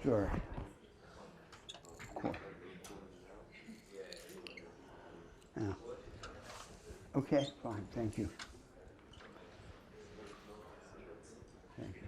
Sure. Of course. Yeah. Okay, fine. Thank you. Thank you.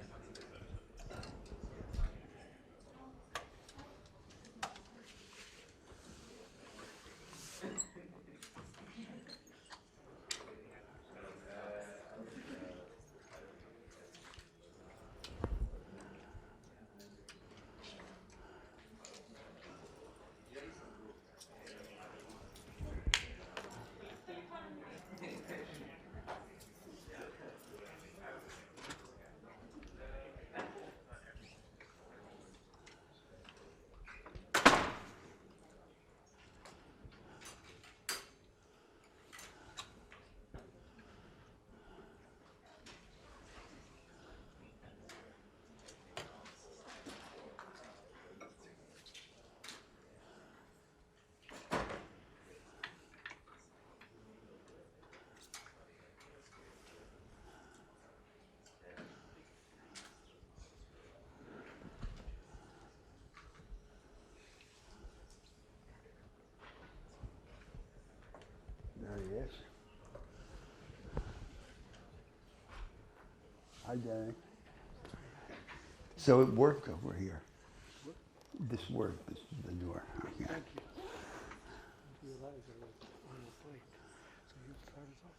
There he is. Hi, Danny. So it worked over here. This worked. This is the door. Okay. Thank you. You realize it was on the plate. So you start us off.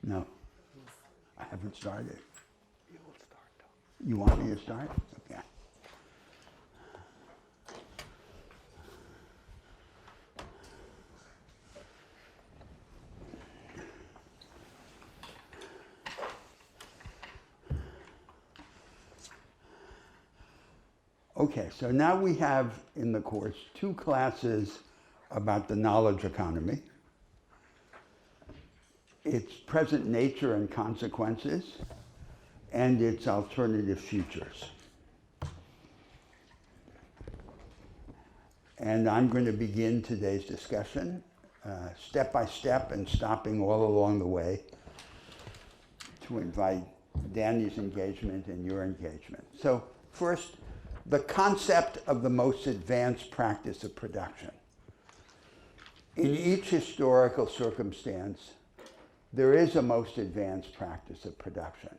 No, I haven't started. You will start though. You want me to start? Okay. Okay, so now we have in the course two classes about the knowledge economy, its present nature and consequences, and its alternative futures. And I'm going to begin today's discussion step by step and stopping all along the way to invite Danny's engagement and your engagement. So first, the concept of the most advanced practice of production. In each historical circumstance, there is a most advanced practice of production.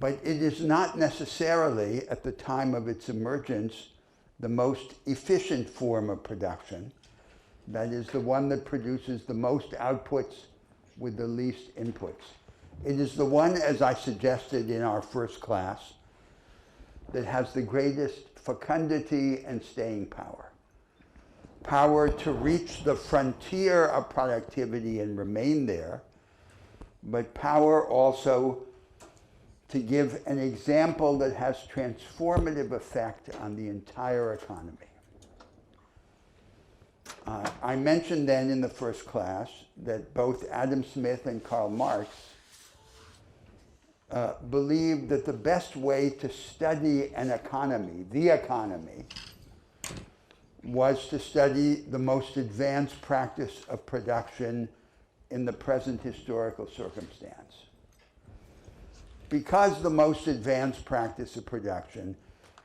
But it is not necessarily, at the time of its emergence, the most efficient form of production. That is the one that produces the most outputs with the least inputs. It is the one, as I suggested in our first class, that has the greatest fecundity and staying power. Power to reach the frontier of productivity and remain there, but power also to give an example that has transformative effect on the entire economy. I mentioned then in the first class that both Adam Smith and Karl Marx believed that the best way to study an economy, the economy, was to study the most advanced practice of production in the present historical circumstance. Because the most advanced practice of production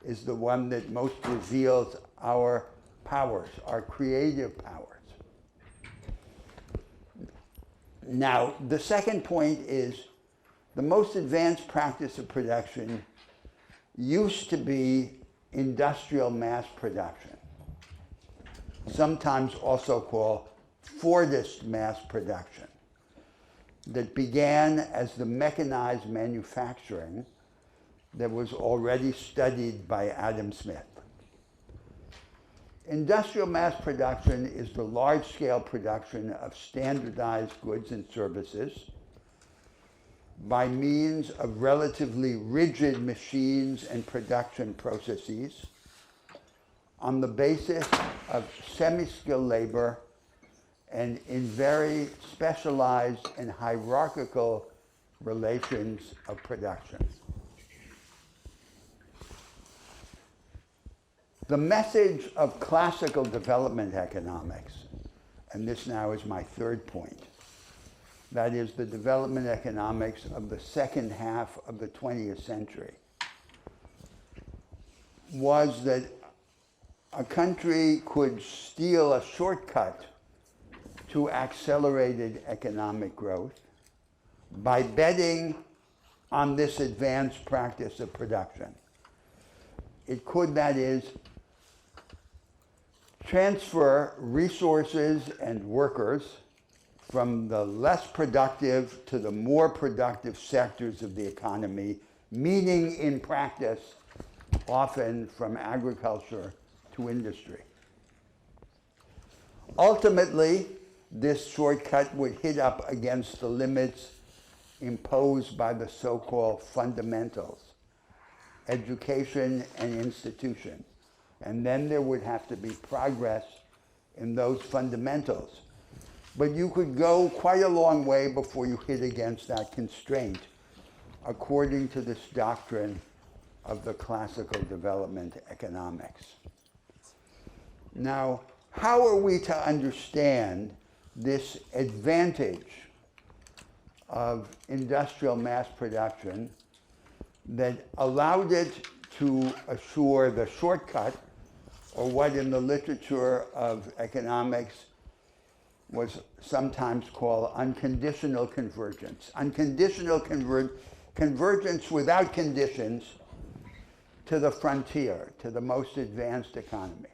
is the one that most reveals our powers, our creative powers. Now, the second point is the most advanced practice of production used to be industrial mass production, sometimes also called Fordist mass production, that began as the mechanized manufacturing that was already studied by Adam Smith. Industrial mass production is the large-scale production of standardized goods and services by means of relatively rigid machines and production processes on the basis of semi-skilled labor and in very specialized and hierarchical relations of production. The message of classical development economics, and this now is my third point, that is the development economics of the second half of the 20th century, was that a country could steal a shortcut to accelerated economic growth by betting on this advanced practice of production. It could, that is, transfer resources and workers from the less productive to the more productive sectors of the economy, meaning in practice, often from agriculture to industry. Ultimately, this shortcut would hit up against the limits imposed by the so-called fundamentals, education and institutions. And then there would have to be progress in those fundamentals. But you could go quite a long way before you hit against that constraint, according to this doctrine of the classical development economics. Now, how are we to understand this advantage of industrial mass production that allowed it to assure the shortcut, or what in the literature of economics was sometimes called unconditional convergence. Unconditional convergence without conditions to the frontier, to the most advanced economies.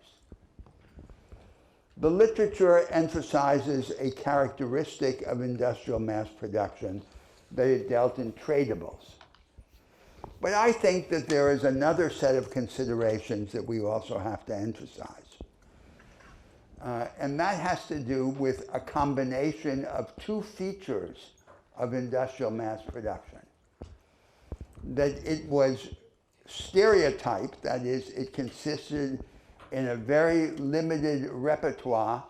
The literature emphasizes a characteristic of industrial mass production that it dealt in tradables. But I think that there is another set of considerations that we also have to emphasize. And that has to do with a combination of two features of industrial mass production. That it was stereotyped, that is, it consisted in a very limited repertoire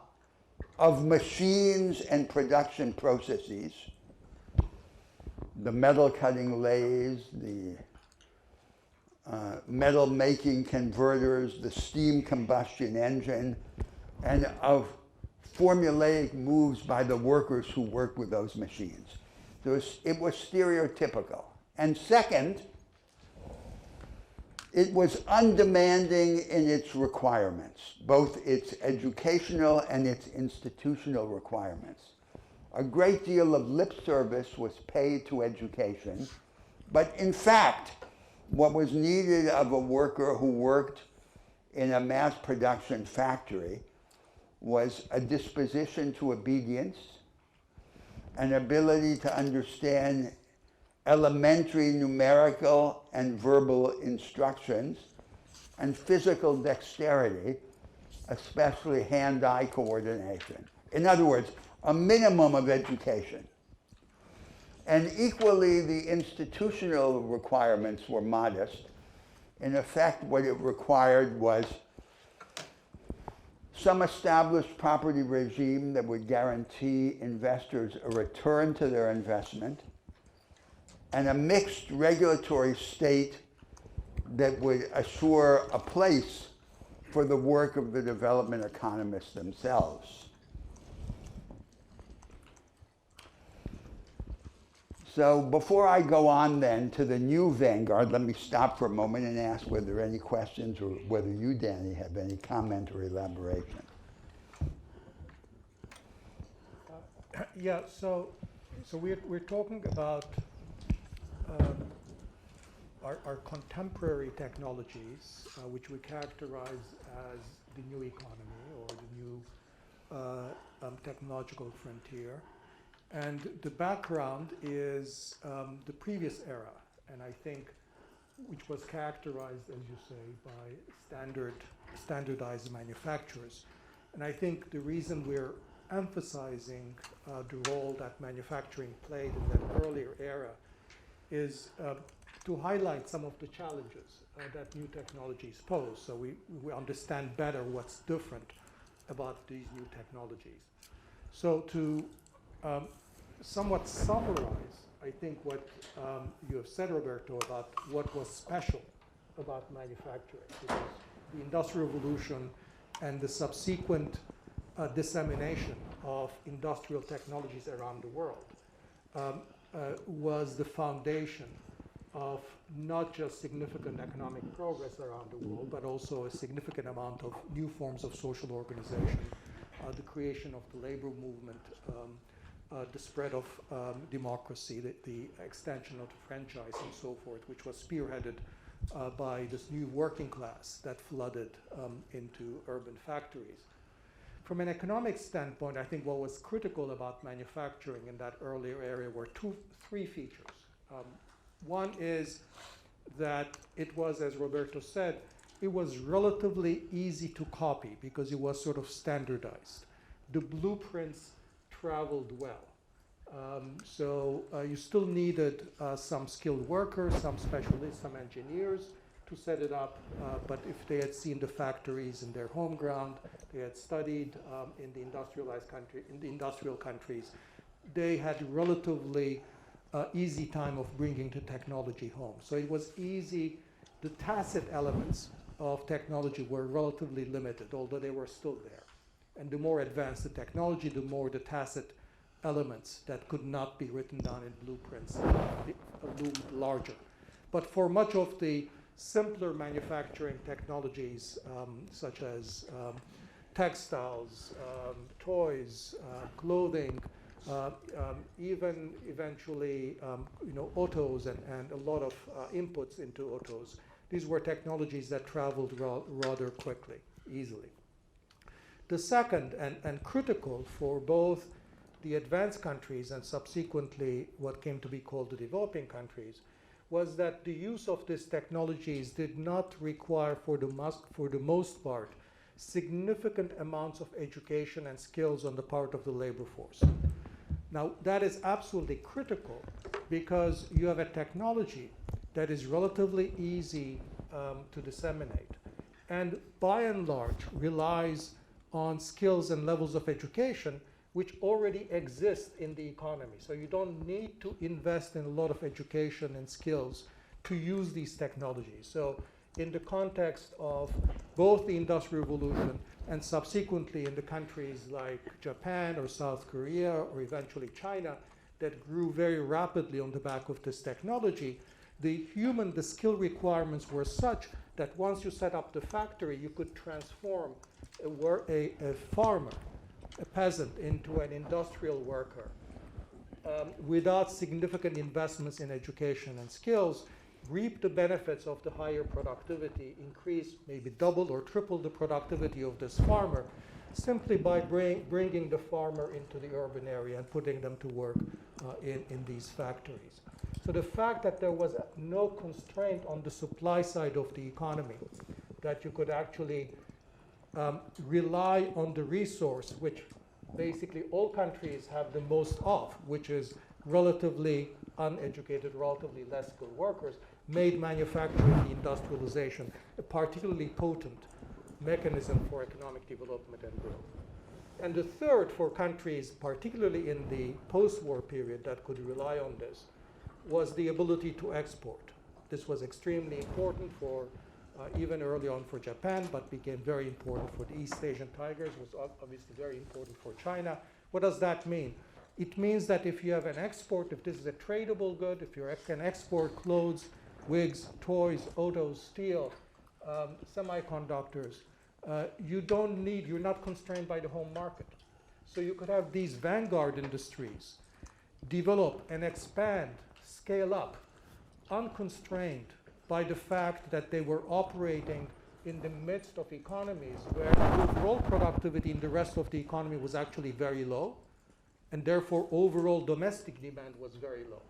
of machines and production processes. The metal cutting lathes, the metal making converters, the steam combustion engine, and of formulaic moves by the workers who worked with those machines. It was stereotypical. And second, it was undemanding in its requirements, both its educational and its institutional requirements. A great deal of lip service was paid to education, but in fact, what was needed of a worker who worked in a mass production factory was a disposition to obedience, an ability to understand elementary numerical and verbal instructions, and physical dexterity, especially hand-eye coordination. In other words, a minimum of education. And equally, the institutional requirements were modest. In effect, what it required was some established property regime that would guarantee investors a return to their investment, and a mixed regulatory state that would assure a place for the work of the development economists themselves. So before I go on then to the new vanguard, let me stop for a moment and ask whether there are any questions, or whether you, Danny, have any comment or elaboration. Yeah, so we're talking about our contemporary technologies, which we characterize as the new economy or the new technological frontier. And the background is the previous era, and I think which was characterized, as you say, by standardized manufacturers. And I think the reason we're emphasizing the role that manufacturing played in that earlier era is to highlight some of the challenges that new technologies pose, so we understand better what's different about these new technologies. So to somewhat summarize, I think, what you have said, Roberto, about what was special about manufacturing, because the Industrial Revolution and the subsequent dissemination of industrial technologies around the world was the foundation of not just significant economic progress around the world, but also a significant amount of new forms of social organization, the creation of the labor movement, the spread of democracy, the extension of the franchise and so forth, which was spearheaded by this new working class that flooded into urban factories. From an economic standpoint, I think what was critical about manufacturing in that earlier area were three features. One is that it was, as Roberto said, it was relatively easy to copy because it was sort of standardized. The blueprints traveled well. So you still needed some skilled workers, some specialists, some engineers to set it up, but if they had seen the factories in their home ground, they had studied in the industrial countries, they had relatively easy time of bringing the technology home. So it was easy. The tacit elements of technology were relatively limited, although they were still there. And the more advanced the technology, the more the tacit elements that could not be written down in blueprints loomed larger. But for much of the simpler manufacturing technologies, such as textiles, toys, clothing, even eventually autos and a lot of inputs into autos, these were technologies that traveled rather quickly, easily. The second and critical for both the advanced countries and subsequently what came to be called the developing countries was that the use of these technologies did not require, for the most part, significant amounts of education and skills on the part of the labor force. Now, that is absolutely critical because you have a technology that is relatively easy to disseminate and by and large relies on skills and levels of education which already exist in the economy. So you don't need to invest in a lot of education and skills to use these technologies. So in the context of both the Industrial Revolution and subsequently in the countries like Japan or South Korea or eventually China that grew very rapidly on the back of this technology, the skill requirements were such that once you set up the factory, you could transform a farmer, a peasant, into an industrial worker without significant investments in education and skills, reap the benefits of the higher productivity, increase, maybe double or triple the productivity of this farmer, simply by bringing the farmer into the urban area and putting them to work in these factories. So the fact that there was no constraint on the supply side of the economy, that you could actually rely on the resource, which basically all countries have the most of, which is relatively uneducated, relatively less skilled workers, made manufacturing, the industrialization, a particularly potent mechanism for economic development and growth. And the third, for countries, particularly in the post-war period that could rely on this, was the ability to export. This was extremely important for even early on for Japan, but became very important for the East Asian tigers, was obviously very important for China. What does that mean? It means that if you have an export, if this is a tradable good, if you can export clothes, wigs, toys, autos, steel, semiconductors, you're not constrained by the home market. So you could have these vanguard industries develop and expand, scale up, unconstrained by the fact that they were operating in the midst of economies where overall productivity in the rest of the economy was actually very low, and therefore overall domestic demand was very low.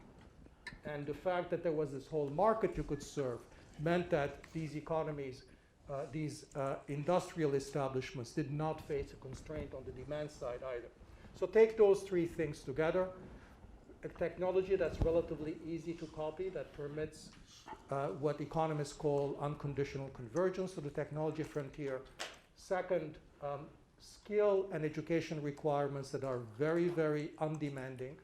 And the fact that there was this whole market you could serve meant that these economies, these industrial establishments did not face a constraint on the demand side either. So take those three things together. A technology that's relatively easy to copy, that permits what economists call unconditional convergence to the technology frontier. Second, skill and education requirements that are very, very undemanding,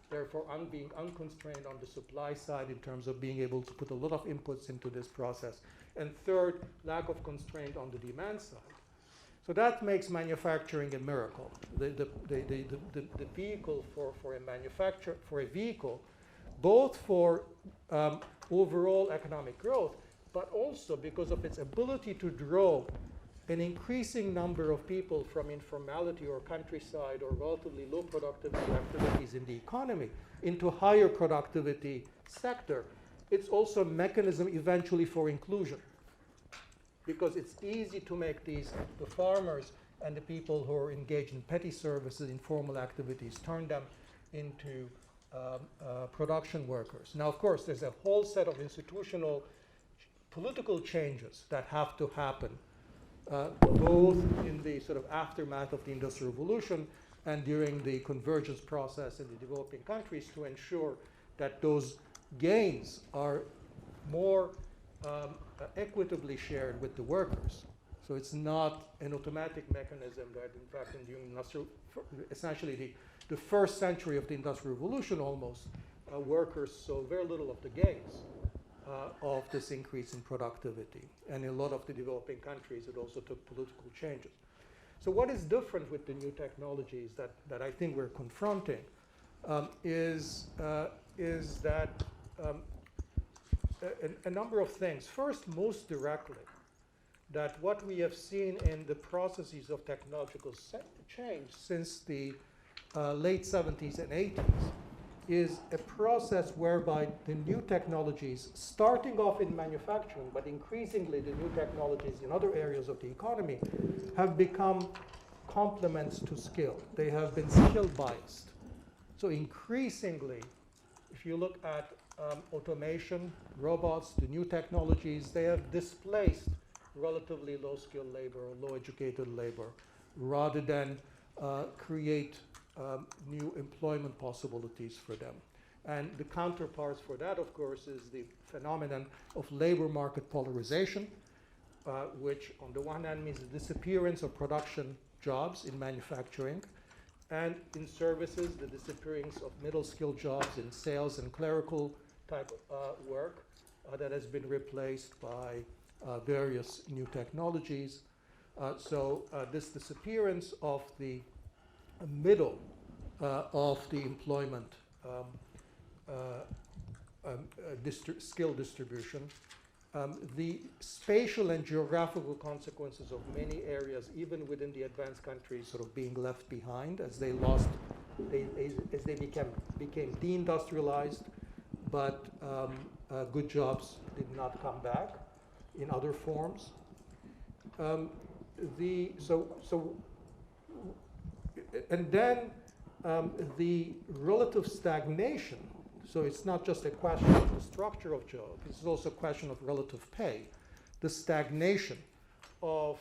therefore being unconstrained on the supply side in terms of being able to put a lot of inputs into this process. And third, lack of constraint on the demand side. So that makes manufacturing a miracle. The vehicle for a vehicle, both for overall economic growth, but also because of its ability to draw an increasing number of people from informality or countryside or relatively low productivity activities in the economy into higher productivity sector. It's also a mechanism eventually for inclusion, because it's easy to make the farmers and the people who are engaged in petty services, informal activities, turn them into production workers. Now, of course, there's a whole set of institutional political changes that have to happen, both in the sort of aftermath of the Industrial Revolution and during the convergence process in the developing countries, to ensure that those gains are more equitably shared with the workers. So it's not an automatic mechanism that, in fact, in the industrial, essentially the first century of the Industrial Revolution almost, workers saw very little of the gains of this increase in productivity. And in a lot of the developing countries, it also took political changes. So what is different with the new technologies that I think we're confronting is that a number of things. First, most directly, that what we have seen in the processes of technological change since the late 70s and 80s is a process whereby the new technologies, starting off in manufacturing, but increasingly the new technologies in other areas of the economy, have become complements to skill. They have been skill biased. So increasingly, if you look at automation, robots, the new technologies, they have displaced relatively low-skilled labor or low-educated labor, rather than create new employment possibilities for them. And the counterparts for that, of course, is the phenomenon of labor market polarization, which on the one hand means the disappearance of production jobs in manufacturing, and in services, the disappearance of middle-skilled jobs in sales and clerical type work that has been replaced by various new technologies. So this disappearance of the middle of the employment skill distribution, the spatial and geographical consequences of many areas, even within the advanced countries, sort of being left behind as they lost, as they became deindustrialized, but good jobs did not come back in other forms. And then the relative stagnation. So it's not just a question of the structure of jobs, it's also a question of relative pay. The stagnation of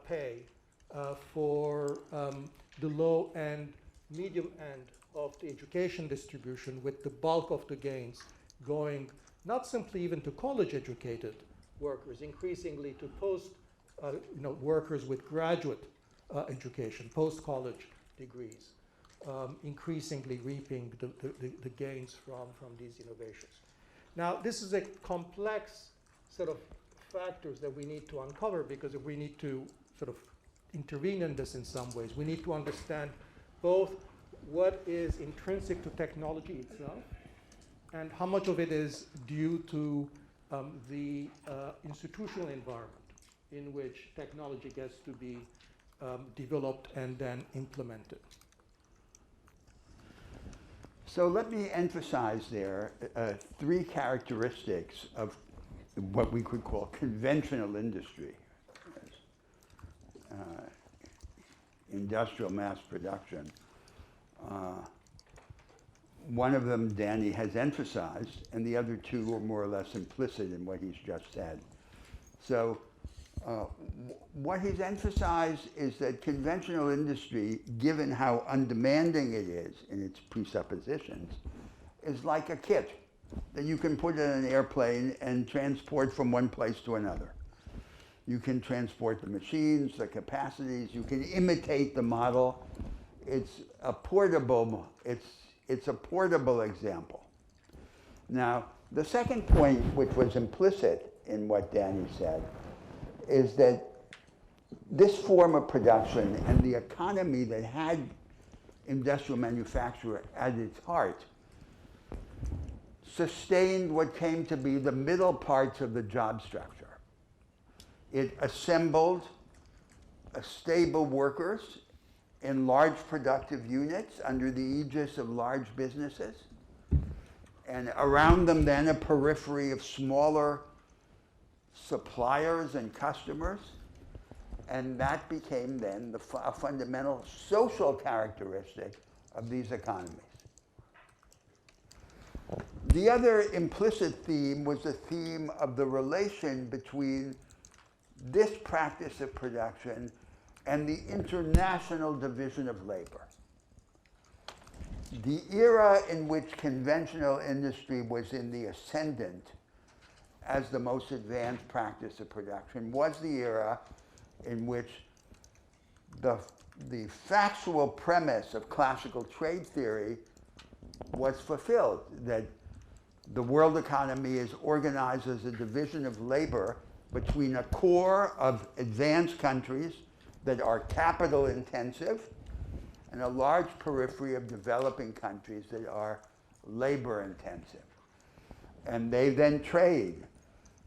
pay for the low and medium end of the education distribution, with the bulk of the gains going not simply even to college-educated workers, increasingly to workers with graduate education, post-college degrees. Increasingly reaping the gains from these innovations. Now, this is a complex set of factors that we need to uncover, because if we need to sort of intervene in this in some ways, we need to understand both what is intrinsic to technology itself and how much of it is due to the institutional environment in which technology gets to be developed and then implemented. So let me emphasize there three characteristics of what we could call conventional industry, industrial mass production. One of them Danny has emphasized, and the other two are more or less implicit in what he's just said. So what he's emphasized is that conventional industry, given how undemanding it is in its presuppositions, is like a kit that you can put in an airplane and transport from one place to another. You can transport the machines, the capacities, you can imitate the model. It's a portable example. Now, the second point, which was implicit in what Danny said, is that this form of production and the economy that had industrial manufacture at its heart sustained what came to be the middle parts of the job structure. It assembled stable workers in large productive units under the aegis of large businesses, and around them then a periphery of smaller suppliers and customers, and that became then a fundamental social characteristic of these economies. The other implicit theme was the theme of the relation between this practice of production and the international division of labor. The era in which conventional industry was in the ascendant as the most advanced practice of production was the era in which the factual premise of classical trade theory was fulfilled, that the world economy is organized as a division of labor between a core of advanced countries that are capital intensive and a large periphery of developing countries that are labor intensive. And they then trade,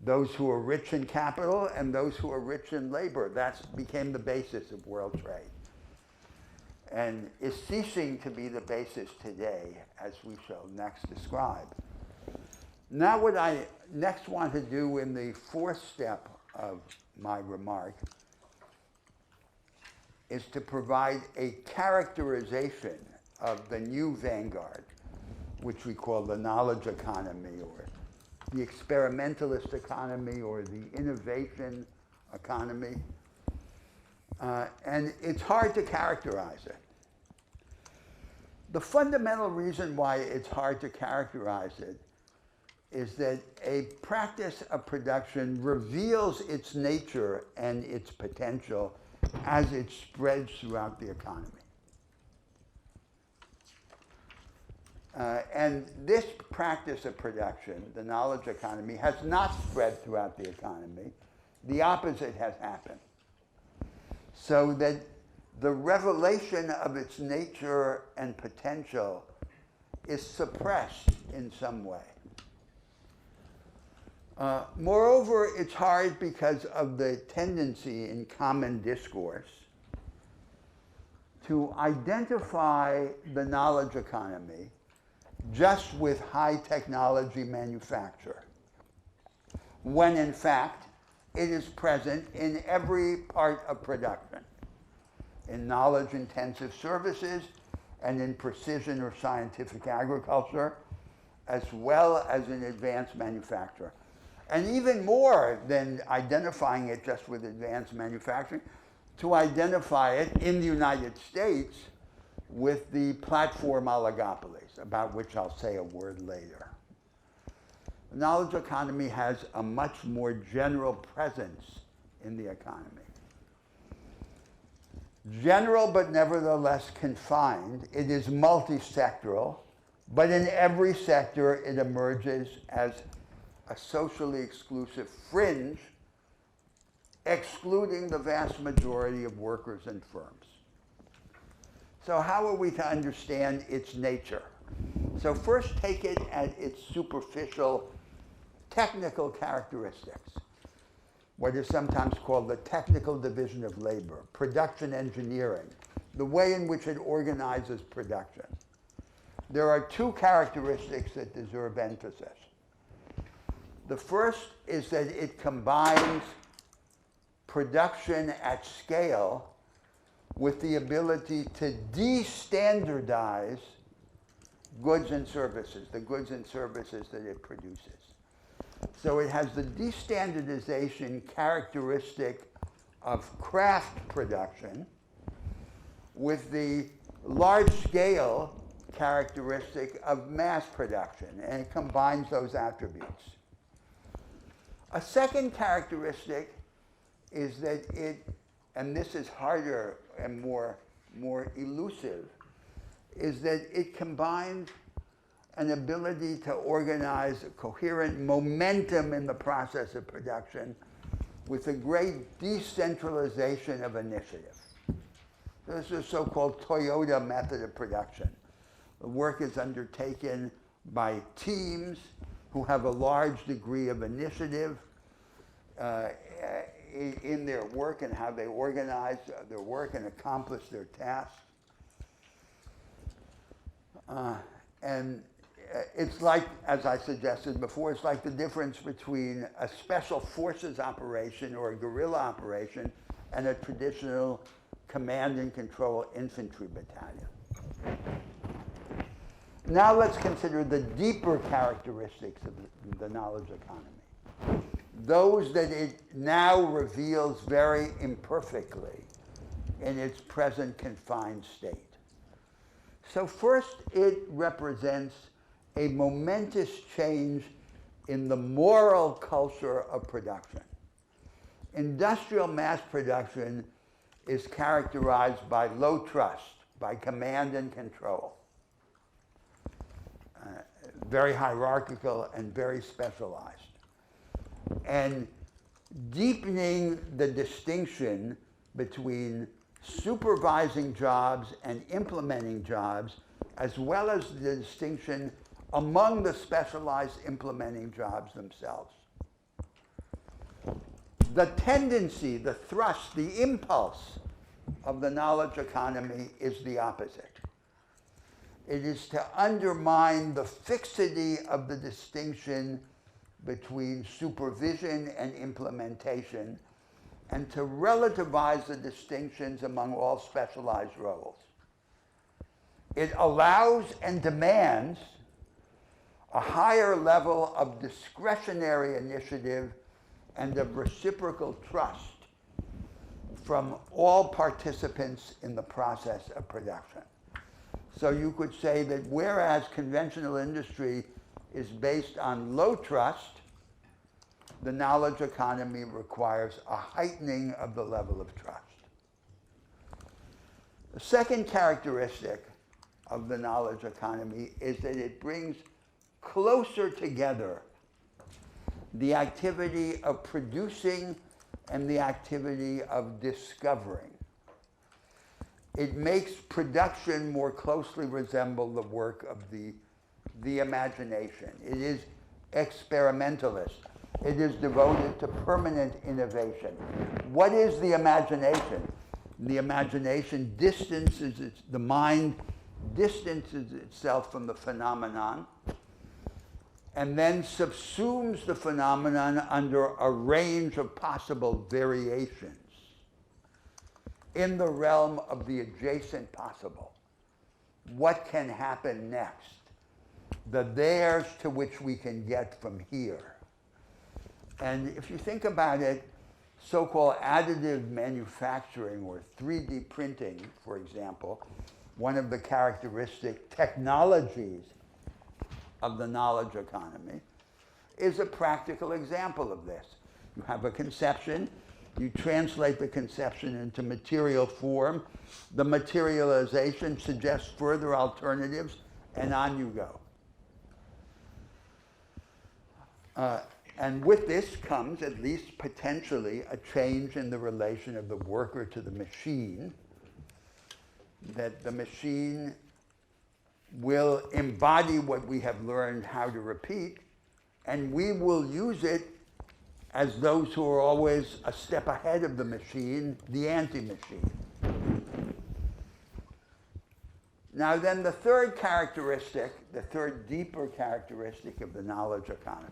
those who are rich in capital and those who are rich in labor. That became the basis of world trade, and is ceasing to be the basis today, as we shall next describe. Now what I next want to do in the fourth step of my remark is to provide a characterization of the new vanguard, which we call the knowledge economy, or the experimentalist economy, or the innovation economy. And it's hard to characterize it. The fundamental reason why it's hard to characterize it is that a practice of production reveals its nature and its potential as it spreads throughout the economy. And this practice of production, the knowledge economy, has not spread throughout the economy. The opposite has happened. So that the revelation of its nature and potential is suppressed in some way. Moreover, it's hard because of the tendency in common discourse to identify the knowledge economy just with high technology manufacture, when in fact it is present in every part of production, in knowledge-intensive services and in precision or scientific agriculture, as well as in advanced manufacture. And even more than identifying it just with advanced manufacturing, to identify it in the United States with the platform oligopolies, about which I'll say a word later. The knowledge economy has a much more general presence in the economy. General, but nevertheless confined. It is multi-sectoral, but in every sector it emerges as a socially exclusive fringe, excluding the vast majority of workers and firms. So how are we to understand its nature? So first take it at its superficial technical characteristics, what is sometimes called the technical division of labor, production engineering, the way in which it organizes production. There are two characteristics that deserve emphasis. The first is that it combines production at scale with the ability to de-standardize goods and services, the goods and services that it produces. So it has the de-standardization characteristic of craft production with the large-scale characteristic of mass production, and it combines those attributes. A second characteristic is that it, and this is harder and more elusive, is that it combines an ability to organize a coherent momentum in the process of production with a great decentralization of initiative. So this is a so-called Toyota method of production. The work is undertaken by teams who have a large degree of initiative in their work and how they organize their work and accomplish their tasks. And it's like, as I suggested before, it's like the difference between a special forces operation or a guerrilla operation and a traditional command and control infantry battalion. Now let's consider the deeper characteristics of the knowledge economy, those that it now reveals very imperfectly in its present confined state. So first, it represents a momentous change in the moral culture of production. Industrial mass production is characterized by low trust, by command and control, very hierarchical and very specialized. And deepening the distinction between supervising jobs and implementing jobs, as well as the distinction among the specialized implementing jobs themselves. The tendency, the thrust, the impulse of the knowledge economy is the opposite. It is to undermine the fixity of the distinction between supervision and implementation, and to relativize the distinctions among all specialized roles. It allows and demands a higher level of discretionary initiative and of reciprocal trust from all participants in the process of production. So you could say that whereas conventional industry is based on low trust, the knowledge economy requires a heightening of the level of trust. The second characteristic of the knowledge economy is that it brings closer together the activity of producing and the activity of discovering. It makes production more closely resemble the work of the imagination. It is experimentalist. It is devoted to permanent innovation. What is the imagination? The imagination the mind distances itself from the phenomenon and then subsumes the phenomenon under a range of possible variations in the realm of the adjacent possible. What can happen next? The theirs to which we can get from here. And if you think about it, so-called additive manufacturing or 3D printing, for example, one of the characteristic technologies of the knowledge economy, is a practical example of this. You have a conception, you translate the conception into material form, the materialization suggests further alternatives, and on you go. And with this comes, at least potentially, a change in the relation of the worker to the machine, that the machine will embody what we have learned how to repeat, and we will use it as those who are always a step ahead of the machine, the anti-machine. Now then, the third characteristic, the third deeper characteristic of the knowledge economy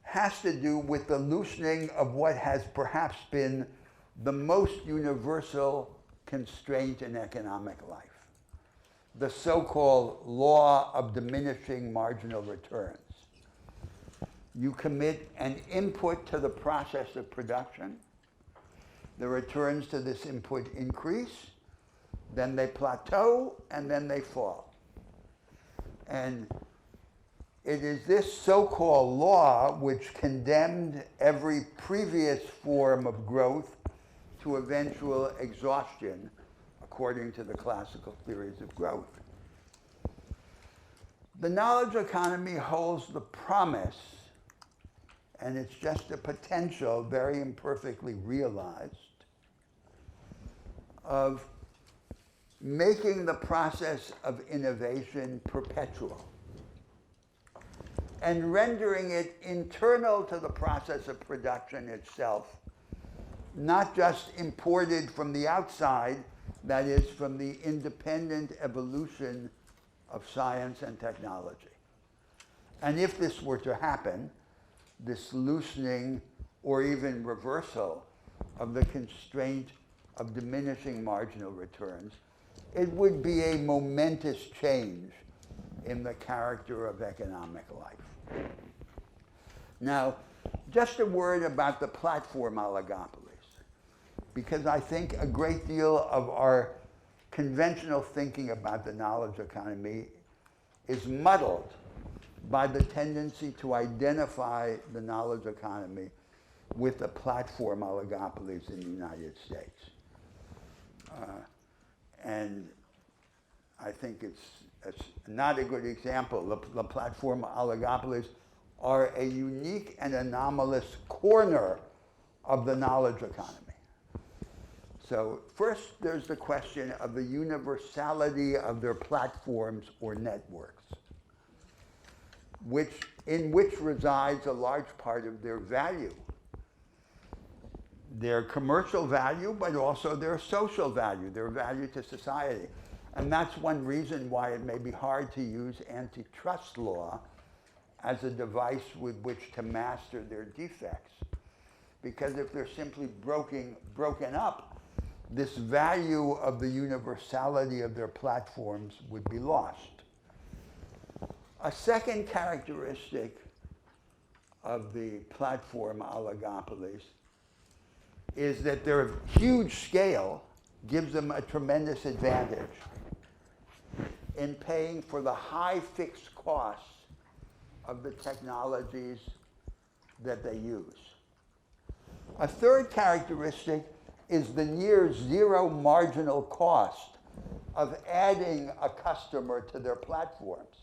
has to do with the loosening of what has perhaps been the most universal constraint in economic life, the so-called law of diminishing marginal returns. You commit an input to the process of production, the returns to this input increase, then they plateau, and then they fall. And it is this so-called law which condemned every previous form of growth to eventual exhaustion, according to the classical theories of growth. The knowledge economy holds the promise, and it's just a potential, very imperfectly realized, of making the process of innovation perpetual and rendering it internal to the process of production itself, not just imported from the outside, that is, from the independent evolution of science and technology. And if this were to happen, this loosening or even reversal of the constraint of diminishing marginal returns, it would be a momentous change in the character of economic life. Now, just a word about the platform oligopolies, because I think a great deal of our conventional thinking about the knowledge economy is muddled by the tendency to identify the knowledge economy with the platform oligopolies in the United States. And I think it's not a good example. The platform oligopolies are a unique and anomalous corner of the knowledge economy. So first, there's the question of the universality of their platforms or networks, in which resides a large part of their value. Their commercial value, but also their social value, their value to society. And that's one reason why it may be hard to use antitrust law as a device with which to master their defects. Because if they're simply broken up, this value of the universality of their platforms would be lost. A second characteristic of the platform oligopolies is that their huge scale gives them a tremendous advantage in paying for the high fixed costs of the technologies that they use. A third characteristic is the near zero marginal cost of adding a customer to their platforms.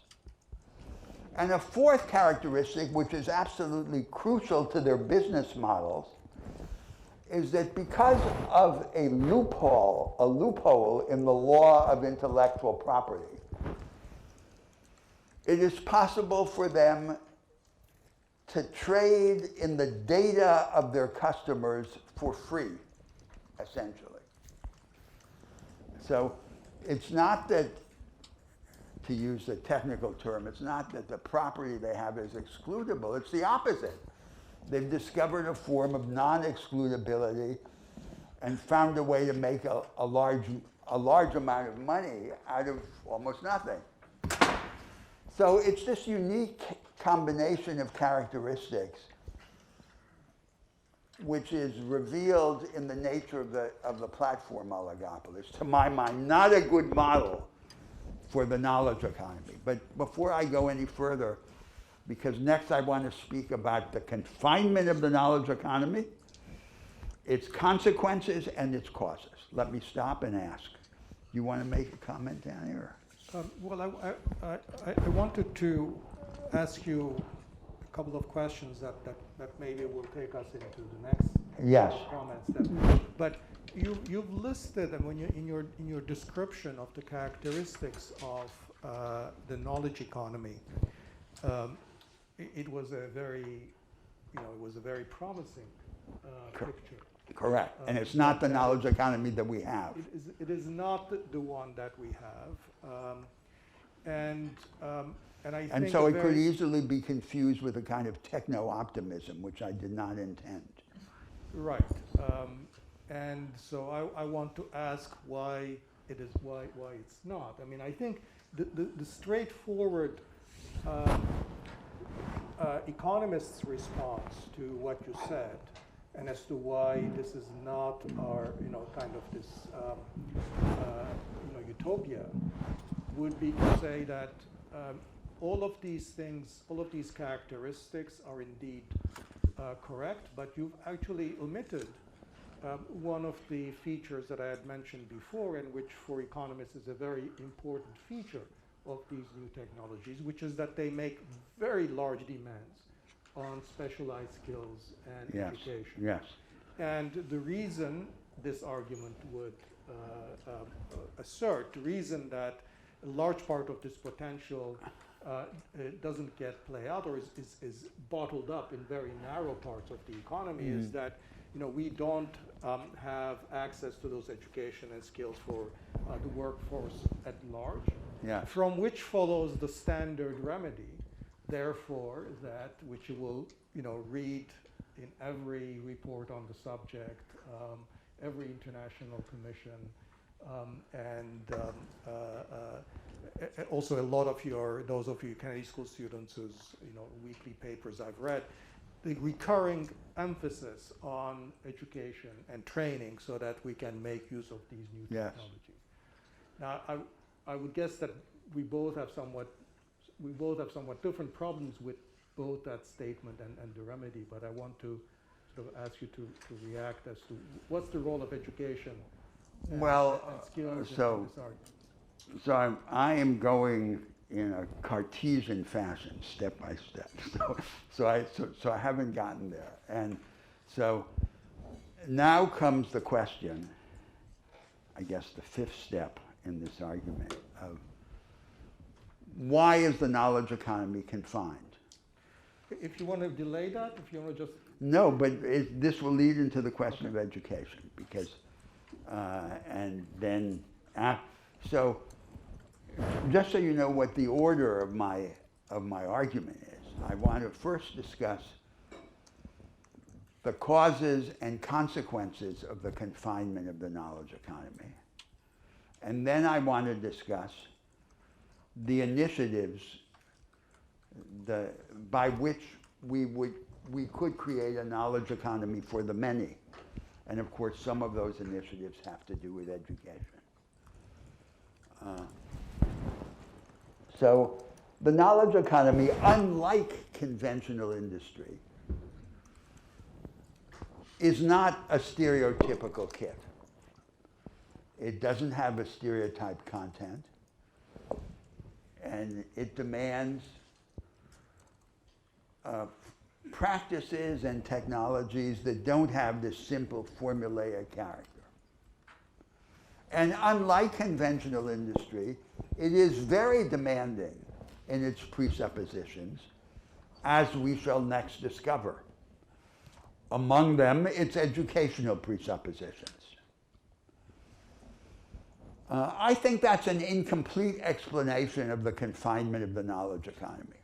And a fourth characteristic, which is absolutely crucial to their business models, is that because of a loophole in the law of intellectual property, it is possible for them to trade in the data of their customers for free, essentially. So it's not that, to use the technical term, it's not that the property they have is excludable, it's the opposite. They've discovered a form of non-excludability and found a way to make a large amount of money out of almost nothing. So it's this unique combination of characteristics which is revealed in the nature of the platform oligopolies. To my mind, not a good model for the knowledge economy. But before I go any further, because next I want to speak about the confinement of the knowledge economy, its consequences, and its causes. Let me stop and ask. You want to make a comment, Danny? Or? Well, I wanted to ask you a couple of questions that maybe will take us into the next comments. But you've listed, and when in your description of the characteristics of the knowledge economy, it was a very promising picture. Correct, and it's not the knowledge economy that we have. It is not the one that we have, and I think. And so it could easily be confused with a kind of techno-optimism, which I did not intend. Right, and so I want to ask why it's not. I mean, I think the straightforward economist's response to what you said, and as to why this is not our, kind of this, utopia, would be to say that all of these things, all of these characteristics are indeed correct, but you've actually omitted one of the features that I had mentioned before, and which for economists is a very important feature of these new technologies, which is that they make very large demands on specialized skills and education. Yes. And the reason this argument would assert, the reason that a large part of this potential doesn't get play out or is bottled up in very narrow parts of the economy is that we don't have access to those education and skills for the workforce at large. Yeah. From which follows the standard remedy, therefore, that which you will read in every report on the subject, every international commission, and also a lot of those of you Kennedy School students whose weekly papers I've read, the recurring emphasis on education and training so that we can make use of these new Yes. technologies. Now, I would guess that we both have somewhat different problems with both that statement and the remedy, but I want to sort of ask you to react as to what's the role of education and skills so in this argument. So I am going in a Cartesian fashion, step by step. So I haven't gotten there, and so now comes the question. I guess the fifth step in this argument of why is the knowledge economy confined? If you want to delay that, if you want to just No, but this will lead into the question of education because, and then so. Just so you know what the order of my argument is, I want to first discuss the causes and consequences of the confinement of the knowledge economy. And then I want to discuss the initiatives by which we could create a knowledge economy for the many. And of course, some of those initiatives have to do with education. So the knowledge economy, unlike conventional industry, is not a stereotypical kit. It doesn't have a stereotyped content, and it demands practices and technologies that don't have this simple formulaic character. And unlike conventional industry, it is very demanding in its presuppositions, as we shall next discover. Among them, its educational presuppositions. I think that's an incomplete explanation of the confinement of the knowledge economy,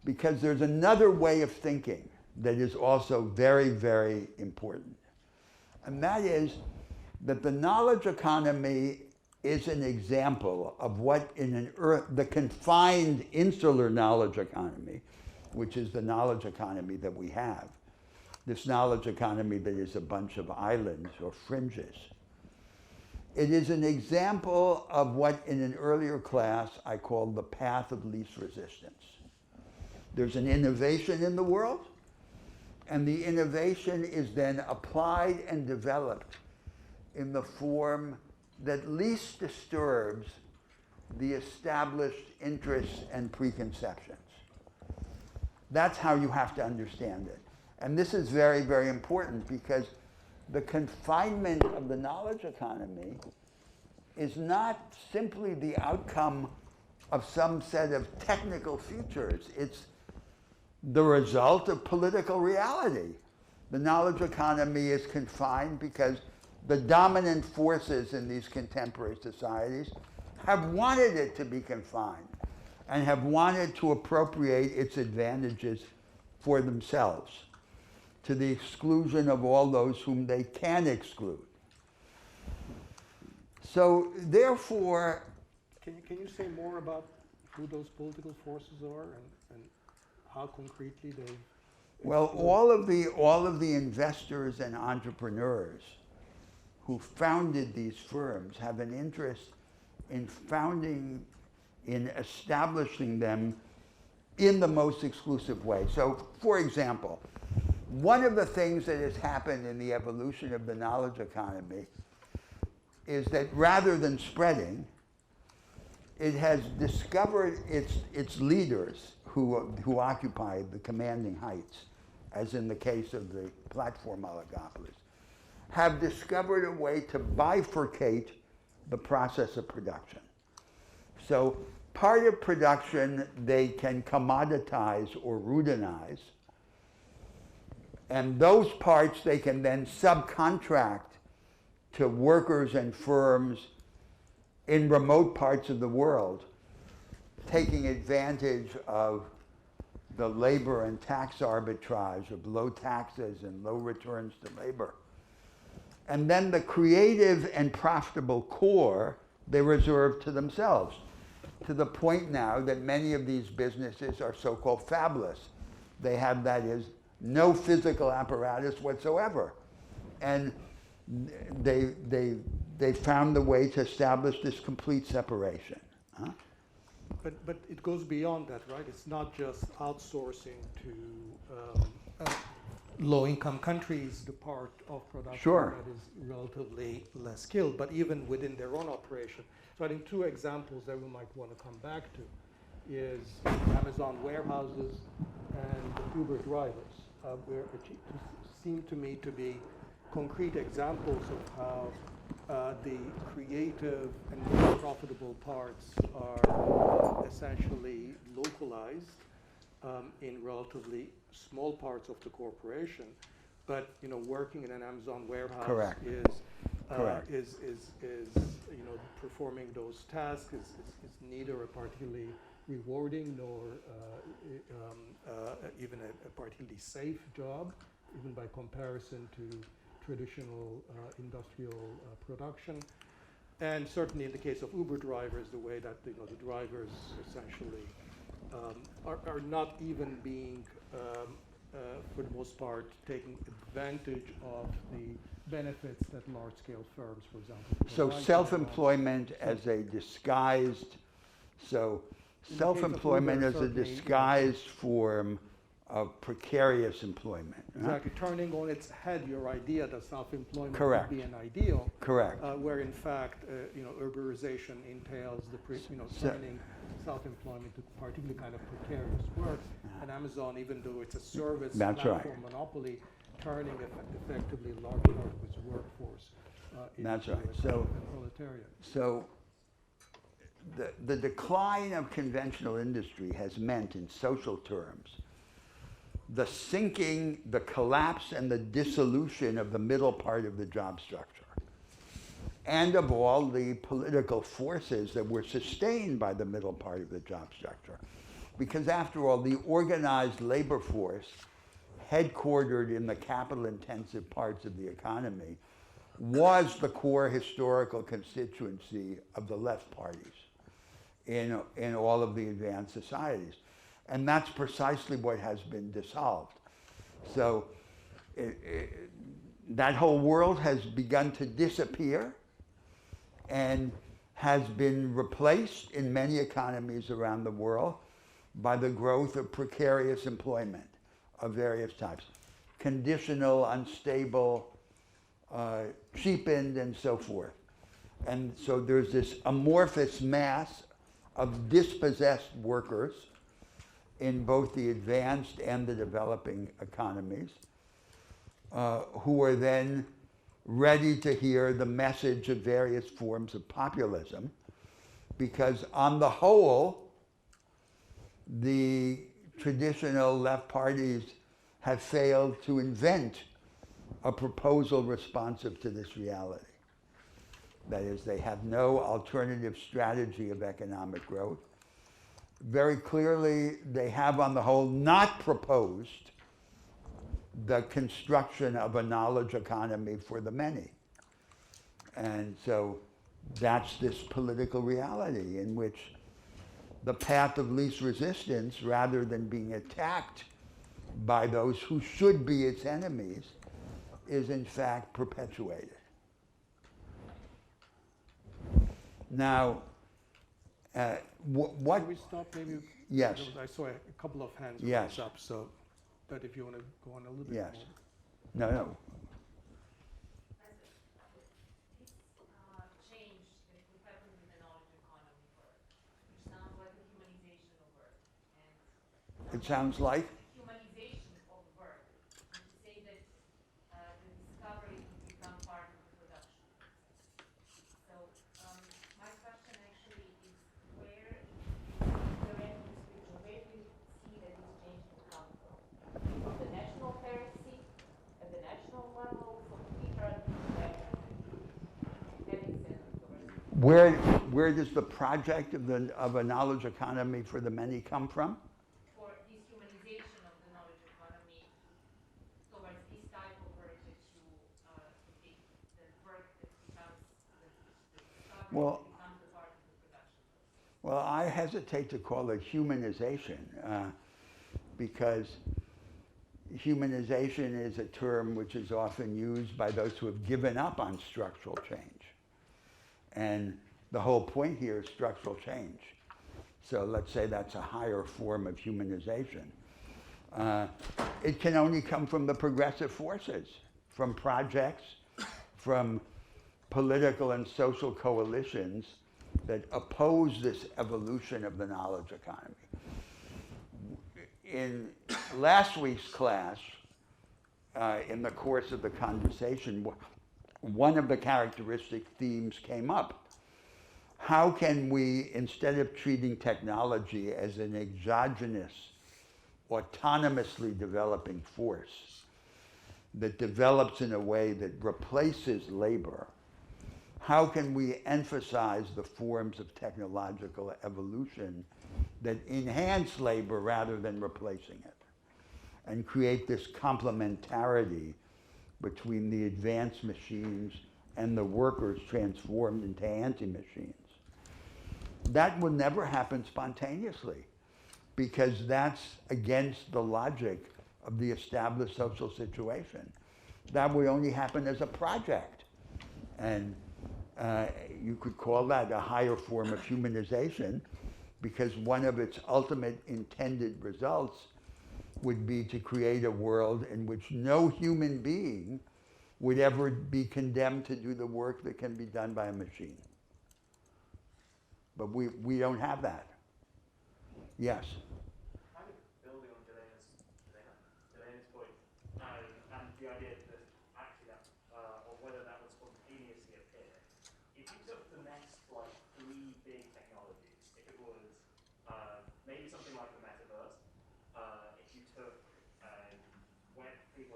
because there's another way of thinking that is also very, very important. And that is that the knowledge economy is an example of what in the confined insular knowledge economy, which is the knowledge economy that we have, this knowledge economy that is a bunch of islands or fringes. It is an example of what in an earlier class I called the path of least resistance. There's an innovation in the world, and the innovation is then applied and developed in the form that least disturbs the established interests and preconceptions. That's how you have to understand it. And this is very, very important because the confinement of the knowledge economy is not simply the outcome of some set of technical features. It's the result of political reality. The knowledge economy is confined because the dominant forces in these contemporary societies have wanted it to be confined and have wanted to appropriate its advantages for themselves, to the exclusion of all those whom they can exclude. So therefore... Can you say more about who those political forces are and how concretely they... Well, all of the investors and entrepreneurs who founded these firms have an interest in establishing them in the most exclusive way. So, for example, one of the things that has happened in the evolution of the knowledge economy is that rather than spreading, it has discovered its leaders who occupy the commanding heights, as in the case of the platform oligopolies. have discovered a way to bifurcate the process of production. So part of production they can commoditize or routinize, and those parts they can then subcontract to workers and firms in remote parts of the world, taking advantage of the labor and tax arbitrage of low taxes and low returns to labor. And then the creative and profitable core they reserve to themselves, to the point now that many of these businesses are so-called fabless. They have, that is, no physical apparatus whatsoever. And they found the way to establish this complete separation. Huh? But it goes beyond that, right? It's not just outsourcing to low-income countries the part of production Sure. that is relatively less skilled, but even within their own operation. So I think two examples that we might want to come back to is Amazon warehouses and Uber drivers, where it seem to me to be concrete examples of how the creative and more profitable parts are essentially localized in relatively small parts of the corporation, but working in an Amazon warehouse Correct. Correct. is performing those tasks is neither a particularly rewarding nor even a particularly safe job, even by comparison to traditional industrial production. And certainly in the case of Uber drivers, the way that the drivers essentially are not even being, for the most part, taking advantage of the benefits that large-scale firms, for example, So provide. self-employment as a disguised, so In the case of self-employment Uber, as a certainly, disguised form of precarious employment. Huh? Exactly, turning on its head your idea that self-employment Correct. would be an ideal, Correct. where in fact, Uberization entails So- turning self-employment to particularly kind of precarious work, and Amazon, even though it's a service That's right. platform monopoly, turning effectively a large part of its workforce That's into right. a So- proletariat. So the decline of conventional industry has meant, in social terms, the sinking, the collapse, and the dissolution of the middle part of the job structure, and of all the political forces that were sustained by the middle part of the job structure. Because after all, the organized labor force, headquartered in the capital-intensive parts of the economy, was the core historical constituency of the left parties in all of the advanced societies. And that's precisely what has been dissolved. So that whole world has begun to disappear and has been replaced in many economies around the world by the growth of precarious employment of various types. Conditional, unstable, cheapened, and so forth. And so there's this amorphous mass of dispossessed workers in both the advanced and the developing economies, who are then ready to hear the message of various forms of populism, because on the whole, the traditional left parties have failed to invent a proposal responsive to this reality. That is, they have no alternative strategy of economic growth. Very clearly, they have on the whole not proposed the construction of a knowledge economy for the many. And so that's this political reality in which the path of least resistance, rather than being attacked by those who should be its enemies, is in fact perpetuated. Now, what? Can we stop maybe? Yes. I saw a couple of hands Yes. raised up, so, but if you want to go on a little bit Yes. more. No. Change that would happen in the knowledge economy work, which sounds like a humanization of work. And It sounds like? humanization of work. And to say that the discovery would become Where does the project of a knowledge economy for the many come from? For this humanization of the knowledge economy towards this type of work that you depict, the work that becomes the discovery Well, that becomes the part of the production process. Well, I hesitate to call it humanization because humanization is a term which is often used by those who have given up on structural change. And the whole point here is structural change. So let's say that's a higher form of humanization. It can only come from the progressive forces, from projects, from political and social coalitions that oppose this evolution of the knowledge economy. In last week's class, in the course of the conversation, one of the characteristic themes came up. How can we, instead of treating technology as an exogenous, autonomously developing force that develops in a way that replaces labor, how can we emphasize the forms of technological evolution that enhance labor rather than replacing it, and create this complementarity between the advanced machines and the workers transformed into anti-machines? That would never happen spontaneously, because that's against the logic of the established social situation. That would only happen as a project. And you could call that a higher form of humanization, because one of its ultimate intended results would be to create a world in which no human being would ever be condemned to do the work that can be done by a machine. But we don't have that. Yes? Kind of building on Delena's point, and the idea that actually that, or whether that would spontaneously appear. If you took the next like 3 big technologies, if it was maybe something like the metaverse, if you took Web 3.0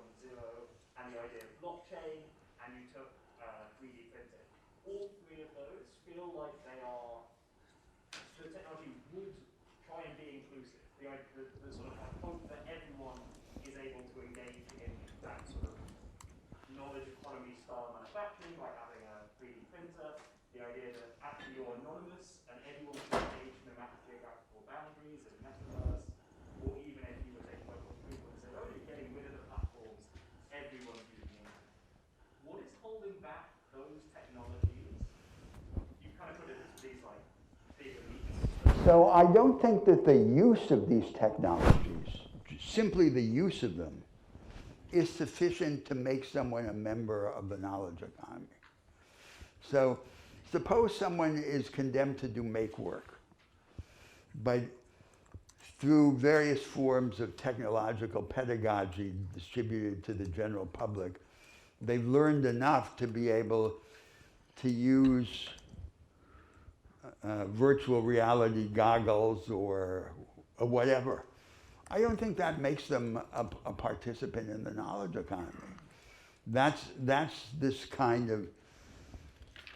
and the idea of blockchain, and you took 3D printing, all 3 of those feel like they are, the technology would try and be inclusive. The sort of hope that everyone is able to engage in that sort of knowledge economy style manufacturing by having a 3D printer. The idea that actually you're anonymous and everyone can engage no matter geographical boundaries and metaverse, or even if you were taking Web 3.0, you're getting rid of the platforms, everyone's using the internet. What is holding back those technologies? You kind of put it as these like big elites. So I don't think that the use of these technologies, simply the use of them, is sufficient to make someone a member of the knowledge economy. So suppose someone is condemned to do make work, but through various forms of technological pedagogy distributed to the general public, they've learned enough to be able to use virtual reality goggles or whatever. I don't think that makes them a participant in the knowledge economy. That's this kind of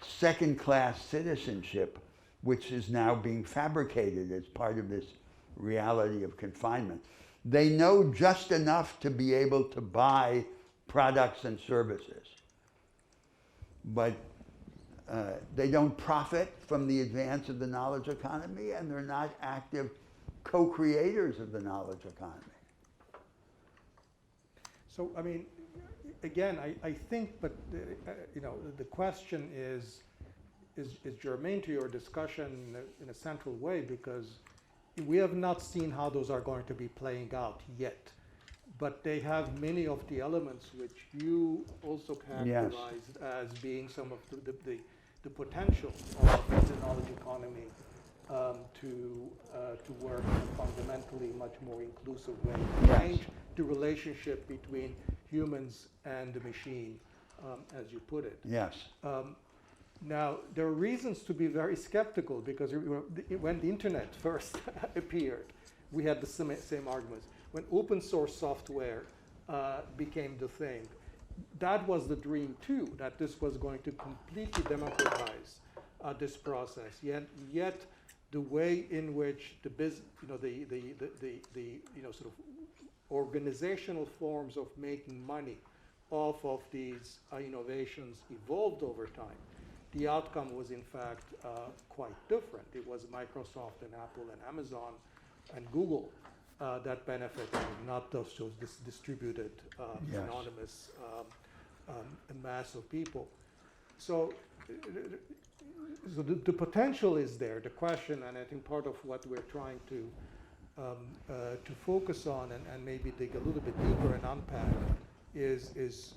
second-class citizenship which is now being fabricated as part of this reality of confinement. They know just enough to be able to buy products and services, but they don't profit from the advance of the knowledge economy, and they're not active co-creators of the knowledge economy. So, I mean, again, I think, but the question is germane to your discussion in a central way, because we have not seen how those are going to be playing out yet. But they have many of the elements which you also characterized as being some of the potential of the knowledge economy to work in a fundamentally much more inclusive way, to change the relationship between humans and the machine, as you put it. Yes. Now, there are reasons to be very skeptical, because when the internet first appeared, we had the same arguments. When open source software became the thing, that was the dream too, that this was going to completely democratize this process. Yet the way in which the sort of organizational forms of making money off of these innovations evolved over time, the outcome was in fact quite different. It was Microsoft and Apple and Amazon and Google that benefited, not those distributed, Yes. anonymous mass of people. So, the potential is there. The question, and I think part of what we're trying to focus on and maybe dig a little bit deeper and unpack is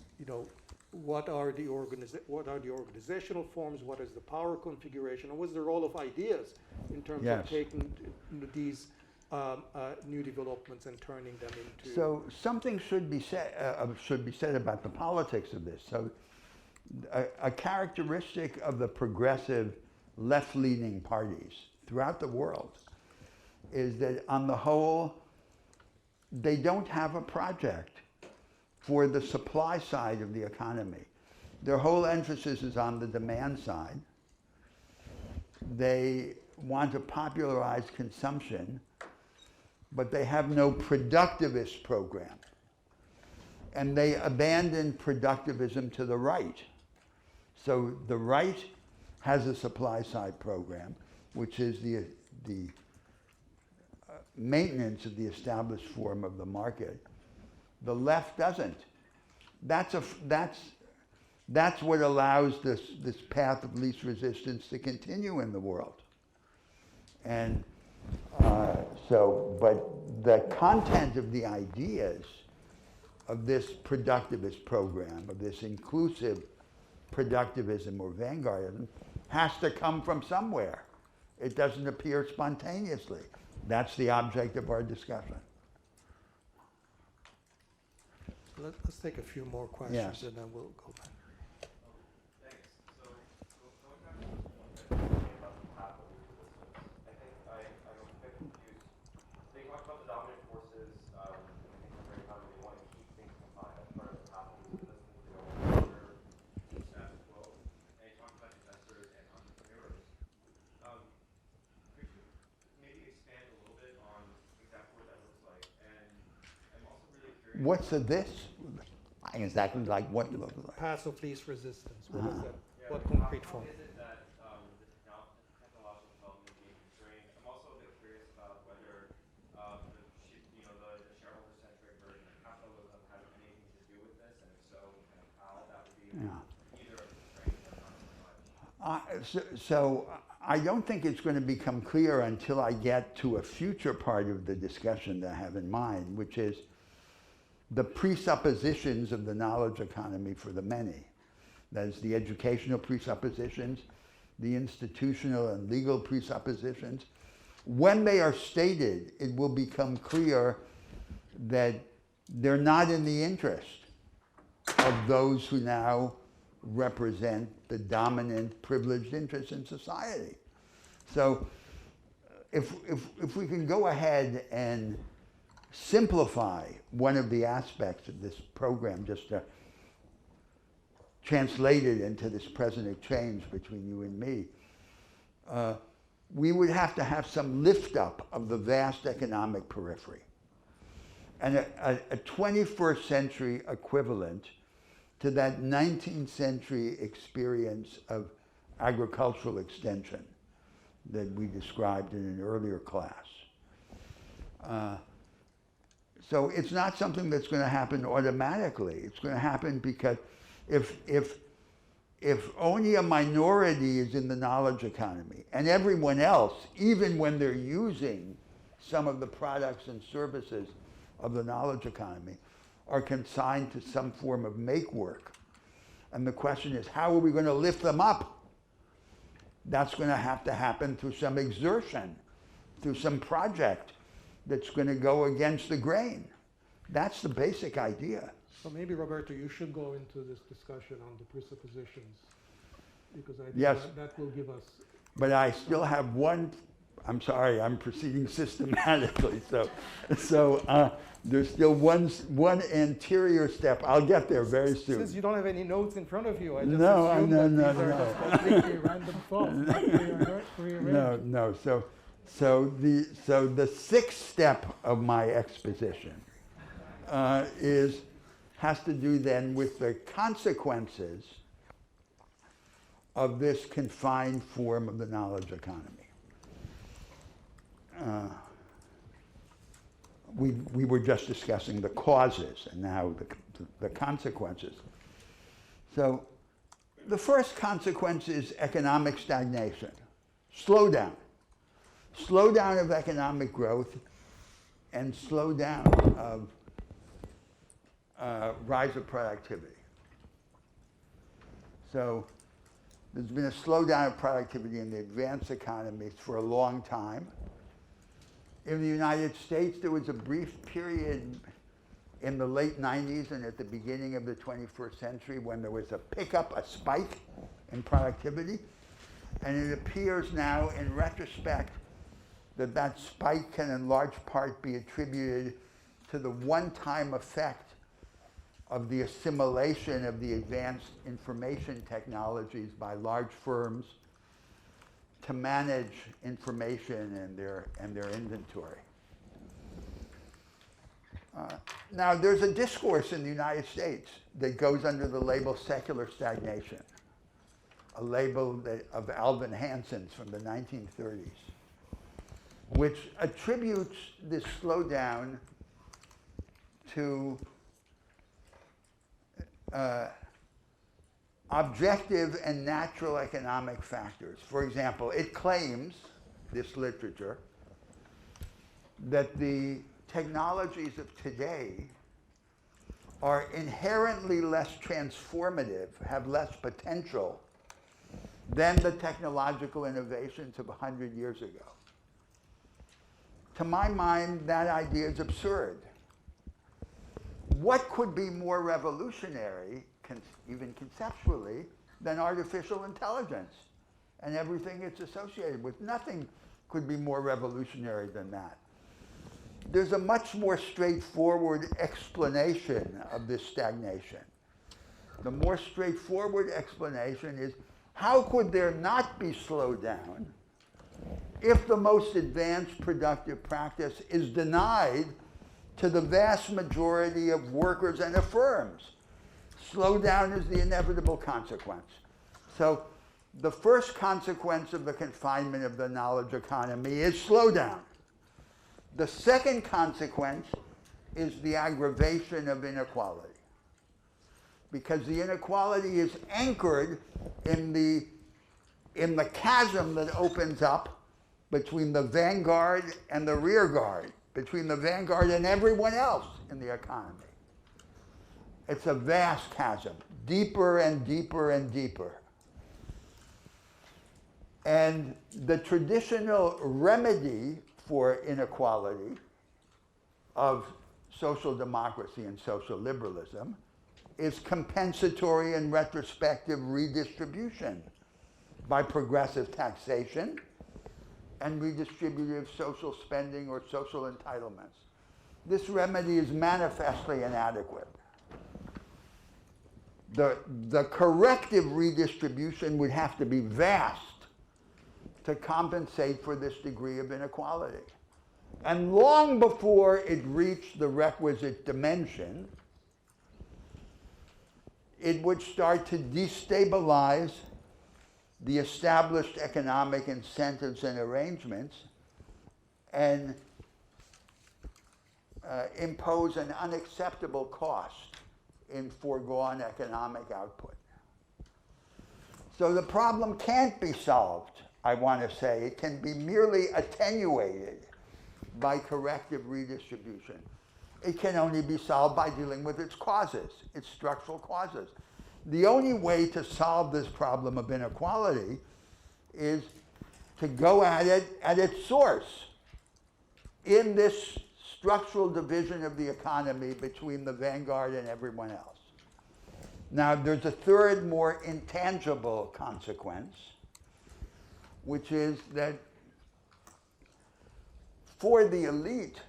what are the organizational forms, what is the power configuration, and what's the role of ideas in terms Yes. of taking these new developments and turning them into. So something should be said about the politics of this. So a characteristic of the progressive left-leaning parties throughout the world is that on the whole, they don't have a project for the supply side of the economy. Their whole emphasis is on the demand side. They want to popularize consumption, but they have no productivist program. And they abandon productivism to the right. So the right has a supply side program, which is the maintenance of the established form of the market. The left doesn't. That's what allows this path of least resistance to continue in the world. And but the content of the ideas of this productivist program, of this inclusive productivism or vanguardism, has to come from somewhere. It doesn't appear spontaneously. That's the object of our discussion. Let's take a few more questions, Yes. and then we'll go back. Thanks. So going back to this point that you made about the path of least resistance, I think I'm a bit confused. So you talked about the dominant forces, I think for a very time they want to keep things confined as part of the path of least resistance. They don't want to preserve the status quo. And you talked about investors and entrepreneurs. Could you maybe expand a little bit on exactly what that looks like? And I'm also really curious. What's this? Exactly like what it looks like. Path of least resistance. What is that? Yeah, What like concrete how form? is it that the technological development is being constrained? I'm also a bit curious about whether the shareholder-centric version of capitalism has anything to do with this, and if so, kind of how that would be Yeah. either a constraint or not. So I don't think it's going to become clear until I get to a future part of the discussion that I have in mind, which is the presuppositions of the knowledge economy for the many. That is the educational presuppositions, the institutional and legal presuppositions. When they are stated, it will become clear that they're not in the interest of those who now represent the dominant privileged interests in society. So if we can go ahead and simplify one of the aspects of this program, just to translate it into this present exchange between you and me, we would have to have some lift up of the vast economic periphery. And a 21st century equivalent to that 19th century experience of agricultural extension that we described in an earlier class. So it's not something that's going to happen automatically. It's going to happen because if only a minority is in the knowledge economy and everyone else, even when they're using some of the products and services of the knowledge economy, are consigned to some form of make work. And the question is, how are we going to lift them up? That's going to happen through some exertion, through some project that's going to go against the grain. That's the basic idea. So maybe, Roberto, you should go into this discussion on the presuppositions, because I think Yes. that will give us. But I still have one I'm sorry, I'm proceeding systematically. So there's still one anterior step. I'll get there very soon. Since you don't have any notes in front of you, I just No, assume no, that no, these are no. just completely random thoughts, not prearranged. No. So the sixth step of my exposition has to do then with the consequences of this confined form of the knowledge economy. We were just discussing the causes and now the consequences. So the first consequence is economic stagnation, slowdown of economic growth, and slowdown of rise of productivity. So there's been a slowdown of productivity in the advanced economies for a long time. In the United States, there was a brief period in the late 90s and at the beginning of the 21st century when there was a pickup, a spike in productivity. And it appears now, in retrospect, that spike can in large part be attributed to the one-time effect of the assimilation of the advanced information technologies by large firms to manage information and their inventory. Now, there's a discourse in the United States that goes under the label secular stagnation, a label of Alvin Hansen's from the 1930s, which attributes this slowdown to objective and natural economic factors. For example, it claims, this literature, that the technologies of today are inherently less transformative, have less potential than the technological innovations of 100 years ago. To my mind, that idea is absurd. What could be more revolutionary, even conceptually, than artificial intelligence and everything it's associated with? Nothing could be more revolutionary than that. There's a much more straightforward explanation of this stagnation. The more straightforward explanation is, how could there not be slowdown if the most advanced productive practice is denied to the vast majority of workers and of firms? Slowdown is the inevitable consequence. So the first consequence of the confinement of the knowledge economy is slowdown. The second consequence is the aggravation of inequality, because the inequality is anchored in the chasm that opens up between the vanguard and the rear guard, between the vanguard and everyone else in the economy. It's a vast chasm, deeper and deeper and deeper. And the traditional remedy for inequality of social democracy and social liberalism is compensatory and retrospective redistribution by progressive taxation and redistributive social spending or social entitlements. This remedy is manifestly inadequate. The corrective redistribution would have to be vast to compensate for this degree of inequality. And long before it reached the requisite dimension, it would start to destabilize the established economic incentives and arrangements and impose an unacceptable cost in foregone economic output. So the problem can't be solved, I want to say. It can be merely attenuated by corrective redistribution. It can only be solved by dealing with its causes, its structural causes. The only way to solve this problem of inequality is to go at it at its source, in this structural division of the economy between the vanguard and everyone else. Now, there's a third, more intangible consequence, which is that For the elite,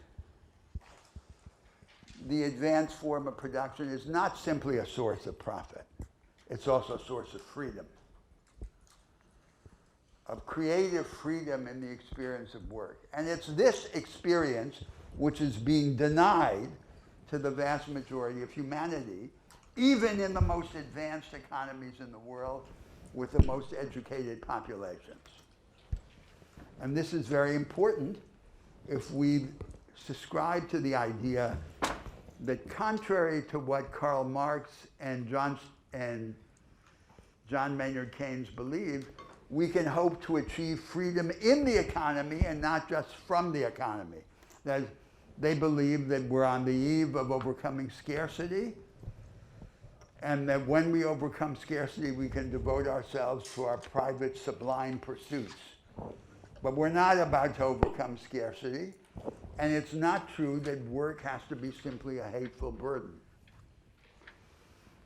the advanced form of production is not simply a source of profit. It's also a source of freedom, of creative freedom in the experience of work. And it's this experience which is being denied to the vast majority of humanity, even in the most advanced economies in the world with the most educated populations. And this is very important if we subscribe to the idea that, contrary to what Karl Marx and John Maynard Keynes believed, we can hope to achieve freedom in the economy and not just from the economy. That they believe that we're on the eve of overcoming scarcity, and that when we overcome scarcity, we can devote ourselves to our private sublime pursuits. But we're not about to overcome scarcity, and it's not true that work has to be simply a hateful burden,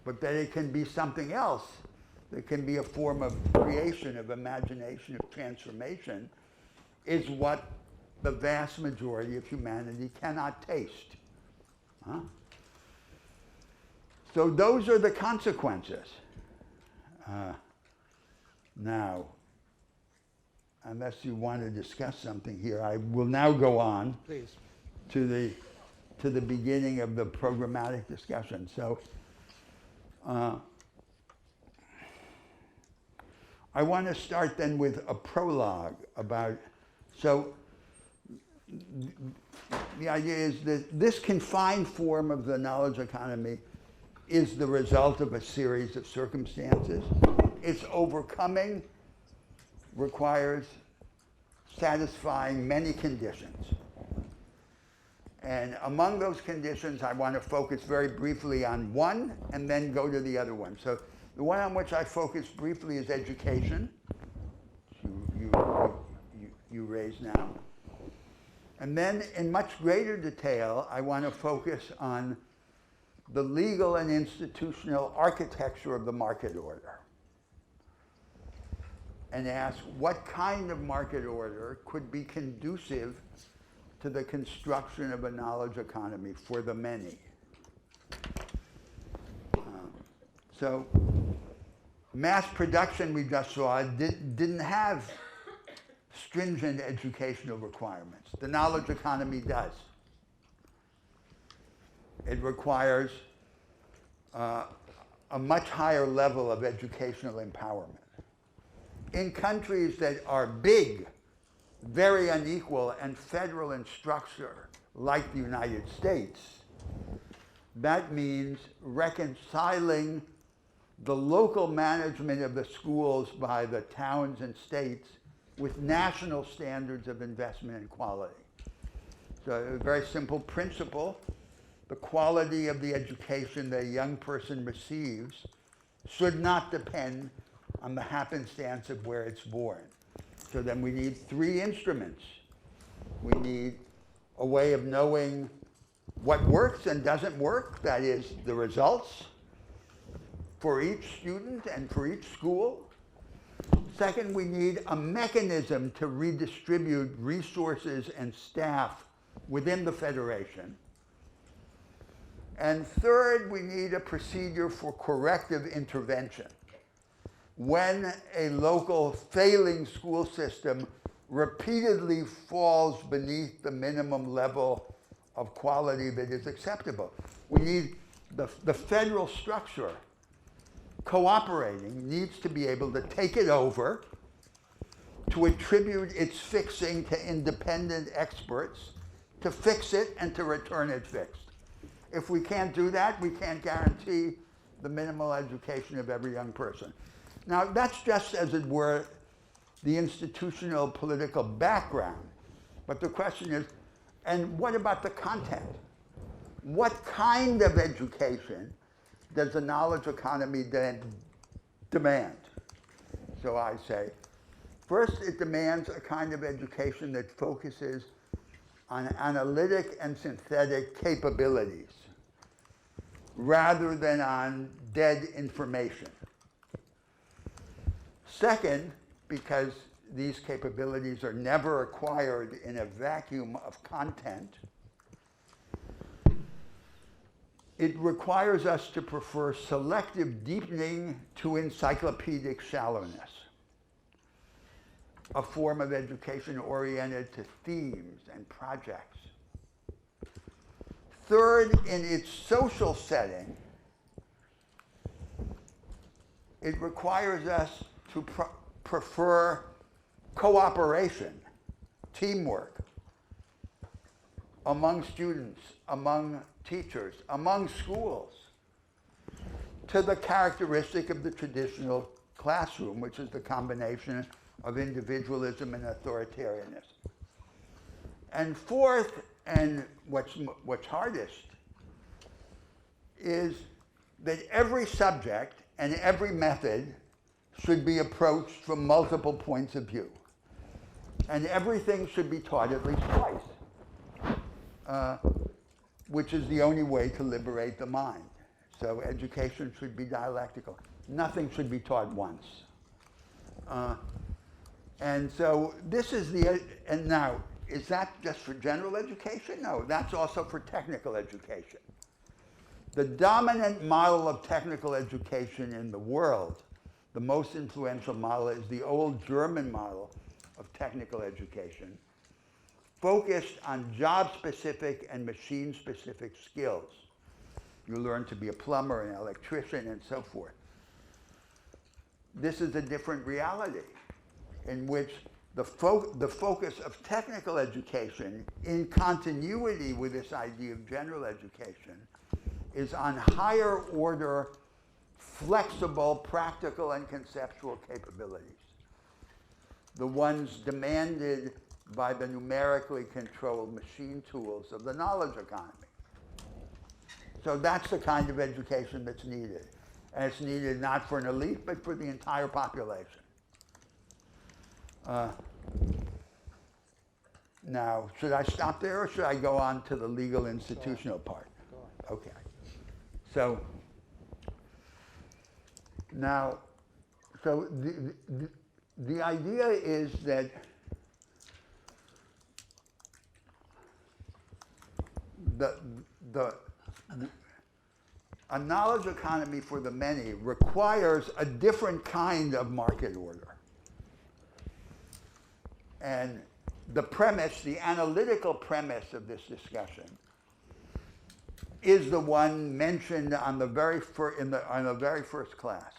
but that it can be something else. That can be a form of creation, of imagination, of transformation, is what the vast majority of humanity cannot taste. Huh? So those are the consequences. Now, unless you want to discuss something here, I will now go on Please. to the beginning of the programmatic discussion. So I want to start then with a prologue about, so the idea is that this confined form of the knowledge economy is the result of a series of circumstances. Its overcoming requires satisfying many conditions. And among those conditions, I want to focus very briefly on one and then go to the other one. So the one on which I focus briefly is education, you raised now. And then in much greater detail, I want to focus on the legal and institutional architecture of the market order, and ask what kind of market order could be conducive to the construction of a knowledge economy for the many. So mass production, we just saw, didn't have stringent educational requirements. The knowledge economy does. It requires a much higher level of educational empowerment. In countries that are big, very unequal, and federal in structure, like the United States, that means reconciling the local management of the schools by the towns and states with national standards of investment and quality. So a very simple principle: the quality of the education that a young person receives should not depend on the happenstance of where it's born. So then we need three instruments. We need a way of knowing what works and doesn't work, that is, the results for each student and for each school. Second, we need a mechanism to redistribute resources and staff within the Federation. And third, we need a procedure for corrective intervention. When a local failing school system repeatedly falls beneath the minimum level of quality that is acceptable, we need the federal structure cooperating needs to be able to take it over, to attribute its fixing to independent experts, to fix it and to return it fixed. If we can't do that, we can't guarantee the minimal education of every young person. Now, that's just, as it were, the institutional political background. But the question is, and what about the content? What kind of education does the knowledge economy then demand? So I say, first, it demands a kind of education that focuses on analytic and synthetic capabilities rather than on dead information. Second, because these capabilities are never acquired in a vacuum of content, it requires us to prefer selective deepening to encyclopedic shallowness, a form of education oriented to themes and projects. Third, in its social setting, it requires us to prefer cooperation, teamwork among students, among teachers, among schools, to the characteristic of the traditional classroom, which is the combination of individualism and authoritarianism. And fourth, and what's hardest, is that every subject and every method should be approached from multiple points of view. And everything should be taught at least twice, which is the only way to liberate the mind. So education should be dialectical. Nothing should be taught once. And so this is and now, is that just for general education? No, that's also for technical education. The dominant model of technical education in the world, the most influential model, is the old German model of technical education, focused on job-specific and machine-specific skills. You learn to be a plumber, an electrician, and so forth. This is a different reality in which the focus of technical education, in continuity with this idea of general education, is on higher order, flexible, practical, and conceptual capabilities. The ones demanded by the numerically controlled machine tools of the knowledge economy. So that's the kind of education that's needed. And it's needed not for an elite, but for the entire population. Now, should I stop there or should I go on to the legal institutional part? Okay. So, now, so the idea is that a knowledge economy for the many requires a different kind of market order. And the premise, the analytical premise of this discussion, is the one mentioned on the very first class.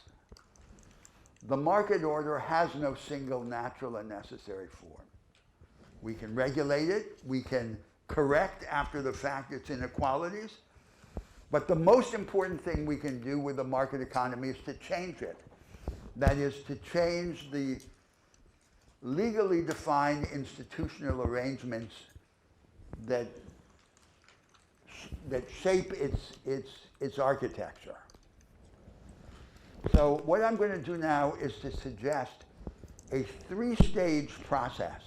The market order has no single natural and necessary form. We can regulate it, we can correct after the fact its inequalities, but the most important thing we can do with the market economy is to change it. That is, to change the legally defined institutional arrangements that shape its architecture. So what I'm going to do now is to suggest a three-stage process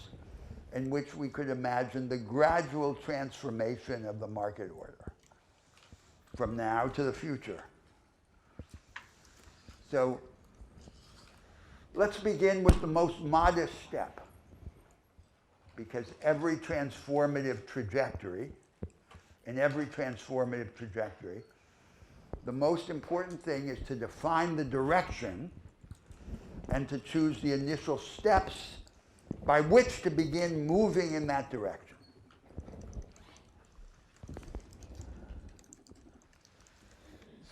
in which we could imagine the gradual transformation of the market order from now to the future. So let's begin with the most modest step, because every transformative trajectory, the most important thing is to define the direction and to choose the initial steps by which to begin moving in that direction.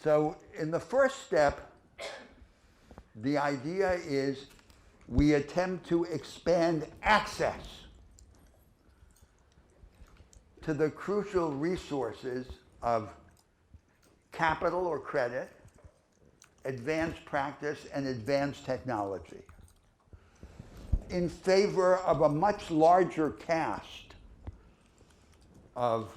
So in the first step, the idea is we attempt to expand access to the crucial resources of capital or credit, advanced practice, and advanced technology in favor of a much larger cast of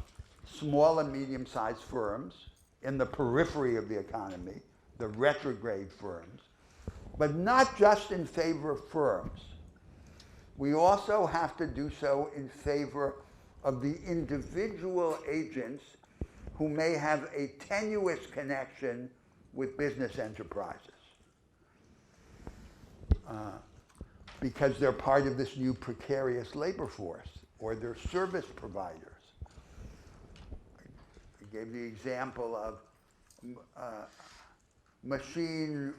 small and medium-sized firms in the periphery of the economy, the retrograde firms, but not just in favor of firms. We also have to do so in favor of the individual agents who may have a tenuous connection with business enterprises. because they're part of this new precarious labor force, or they're service providers. I gave the example of machine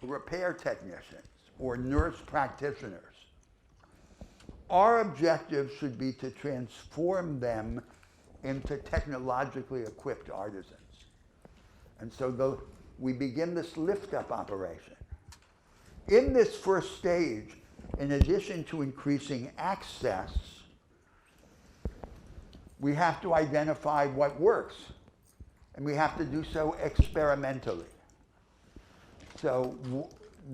repair technicians or nurse practitioners. Our objective should be to transform them into technologically equipped artisans. And so we begin this lift-up operation. In this first stage, in addition to increasing access, we have to identify what works, and we have to do so experimentally. So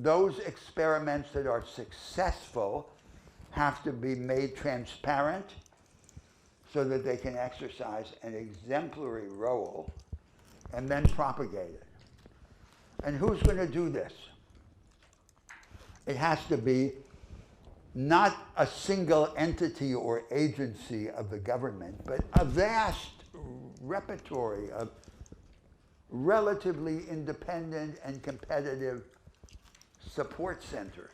those experiments that are successful have to be made transparent so that they can exercise an exemplary role and then propagate it. And who's going to do this? It has to be not a single entity or agency of the government, but a vast repertory of relatively independent and competitive support centers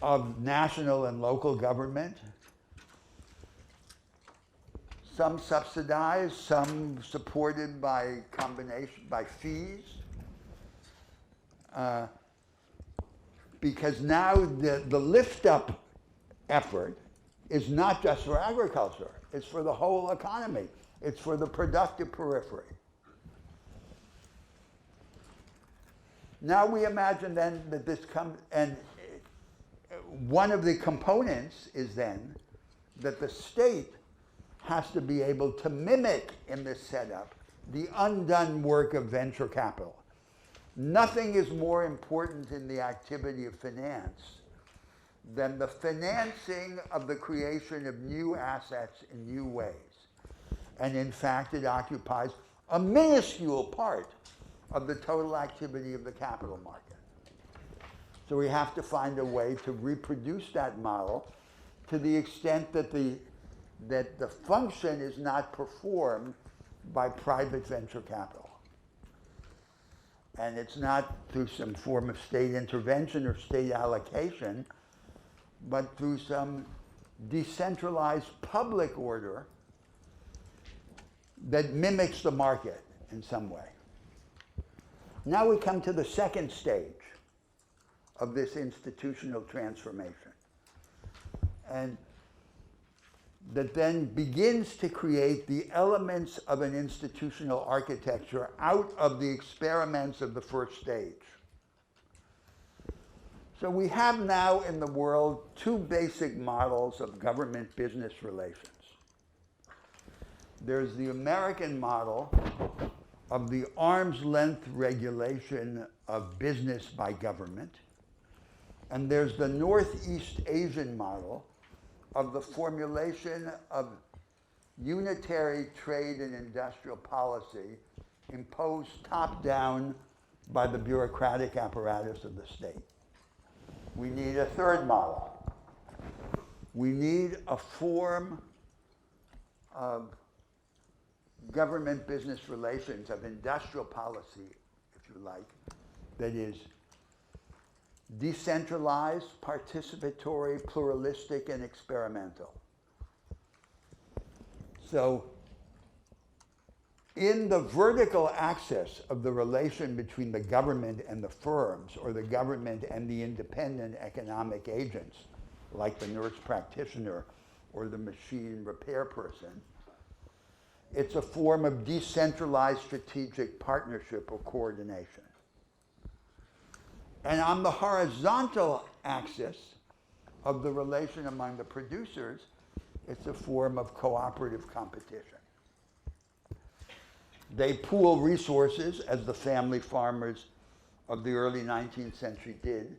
of national and local government, some subsidized, some supported by fees, because now the lift-up effort is not just for agriculture, it's for the whole economy. It's for the productive periphery. Now we imagine then that this comes, and one of the components is then that the state has to be able to mimic in this setup the undone work of venture capital. Nothing is more important in the activity of finance than the financing of the creation of new assets in new ways. And in fact, it occupies a minuscule part of the total activity of the capital market. So we have to find a way to reproduce that model to the extent that the function is not performed by private venture capital. And it's not through some form of state intervention or state allocation, but through some decentralized public order that mimics the market in some way. Now we come to the second stage of this institutional transformation, and that then begins to create the elements of an institutional architecture out of the experiments of the first stage. So we have now in the world two basic models of government-business relations. There's the American model of the arm's length regulation of business by government, and there's the Northeast Asian model of the formulation of unitary trade and industrial policy imposed top-down by the bureaucratic apparatus of the state. We need a third model. We need a form of government-business relations, of industrial policy, if you like, that is decentralized, participatory, pluralistic, and experimental. So in the vertical axis of the relation between the government and the firms, or the government and the independent economic agents, like the nurse practitioner or the machine repair person, it's a form of decentralized strategic partnership or coordination. And on the horizontal axis of the relation among the producers, it's a form of cooperative competition. They pool resources, as the family farmers of the early 19th century did,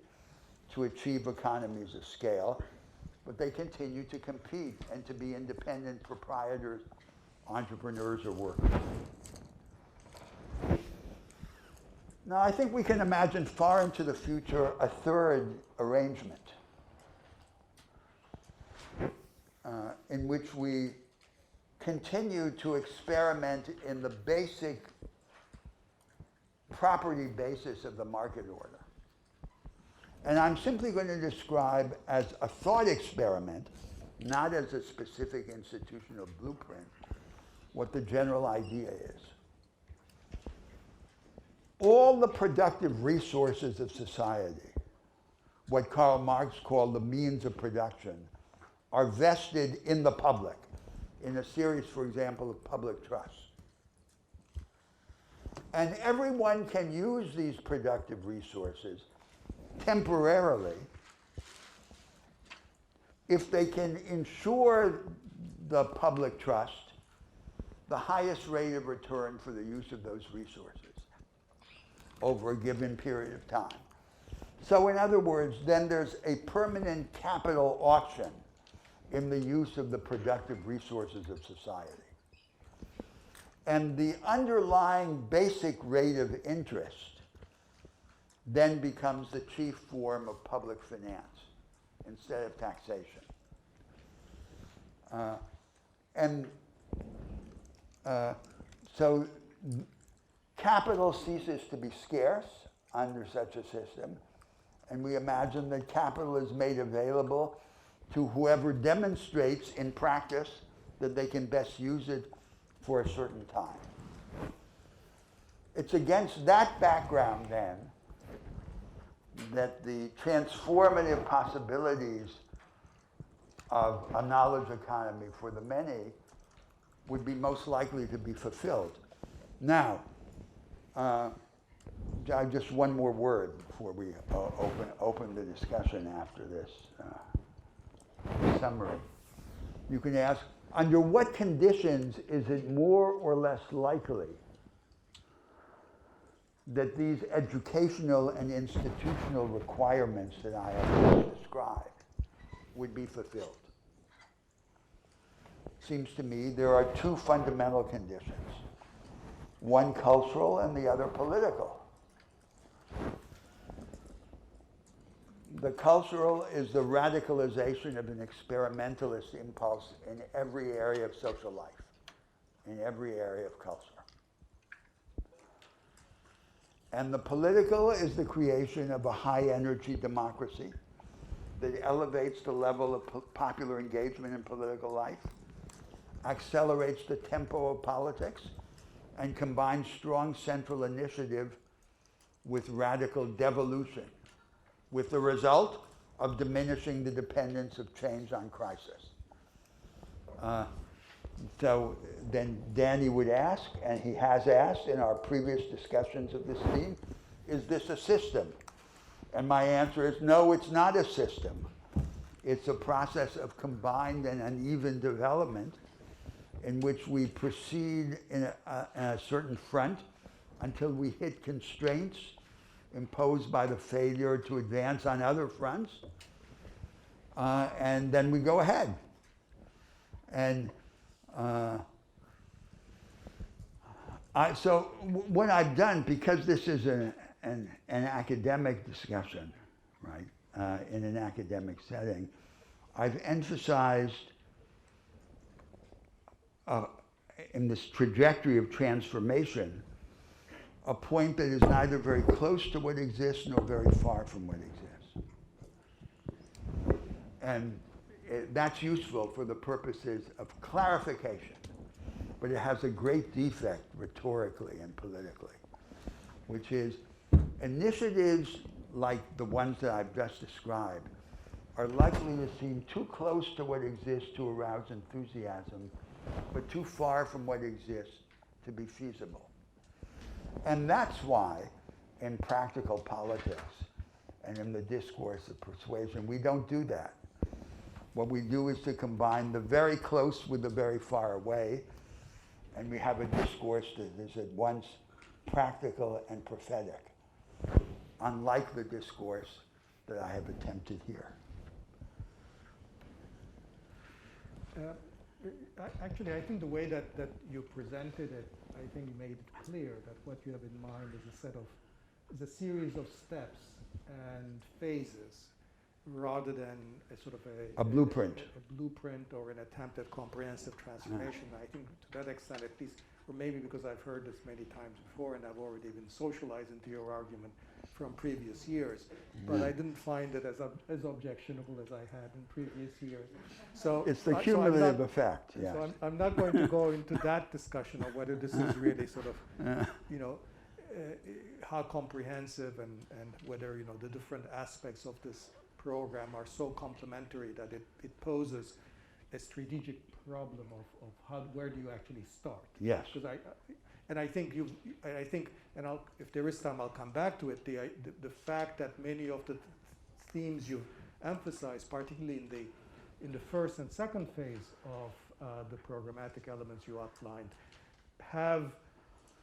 to achieve economies of scale, but they continue to compete and to be independent proprietors, entrepreneurs, or workers. Now, I think we can imagine far into the future a third arrangement in which we continue to experiment in the basic property basis of the market order. And I'm simply going to describe as a thought experiment, not as a specific institutional blueprint, what the general idea is. All the productive resources of society, what Karl Marx called the means of production, are vested in the public, in a series, for example, of public trusts. And everyone can use these productive resources temporarily if they can ensure the public trust the highest rate of return for the use of those resources over a given period of time. So in other words, then there's a permanent capital auction in the use of the productive resources of society. And the underlying basic rate of interest then becomes the chief form of public finance instead of taxation. So capital ceases to be scarce under such a system, and we imagine that capital is made available to whoever demonstrates in practice that they can best use it for a certain time. It's against that background, then, that the transformative possibilities of a knowledge economy for the many would be most likely to be fulfilled. Now, just one more word before we open the discussion after this summary. You can ask, under what conditions is it more or less likely that these educational and institutional requirements that I have just described would be fulfilled? Seems to me there are two fundamental conditions, one cultural and the other political. The cultural is the radicalization of an experimentalist impulse in every area of social life, in every area of culture. And the political is the creation of a high-energy democracy that elevates the level of popular engagement in political life, accelerates the tempo of politics, and combines strong central initiative with radical devolution, with the result of diminishing the dependence of change on crisis. So then Danny would ask, and he has asked in our previous discussions of this theme, is this a system? And my answer is no, it's not a system. It's a process of combined and uneven development in which we proceed in a certain front until we hit constraints imposed by the failure to advance on other fronts, and then we go ahead. And so what I've done, because this is an academic discussion, right, in an academic setting, I've emphasized in this trajectory of transformation a point that is neither very close to what exists nor very far from what exists. And that's useful for the purposes of clarification, but it has a great defect rhetorically and politically, which is initiatives like the ones that I've just described are likely to seem too close to what exists to arouse enthusiasm, but too far from what exists to be feasible. And that's why in practical politics and in the discourse of persuasion, we don't do that. What we do is to combine the very close with the very far away, and we have a discourse that is at once practical and prophetic, unlike the discourse that I have attempted here. Actually, I think the way that you presented it, I think made it clear that what you have in mind is a series of steps and phases, rather than a sort of a blueprint. A blueprint or an attempt at comprehensive transformation. I think to that extent, at least, or maybe because I've heard this many times before and I've already been socialized into your argument, from previous years, but I didn't find it as objectionable as I had in previous years. So It's the so I'm cumulative not- effect, yes. So I'm not going to go into that discussion of whether this is really sort of, you know, how comprehensive and whether, you know, the different aspects of this program are so complementary that it poses a strategic problem of how, where do you actually start? Yes. Because I think if there is time, I'll come back to it. The fact that many of the themes you emphasize, particularly in the first and second phase of the programmatic elements you outlined, have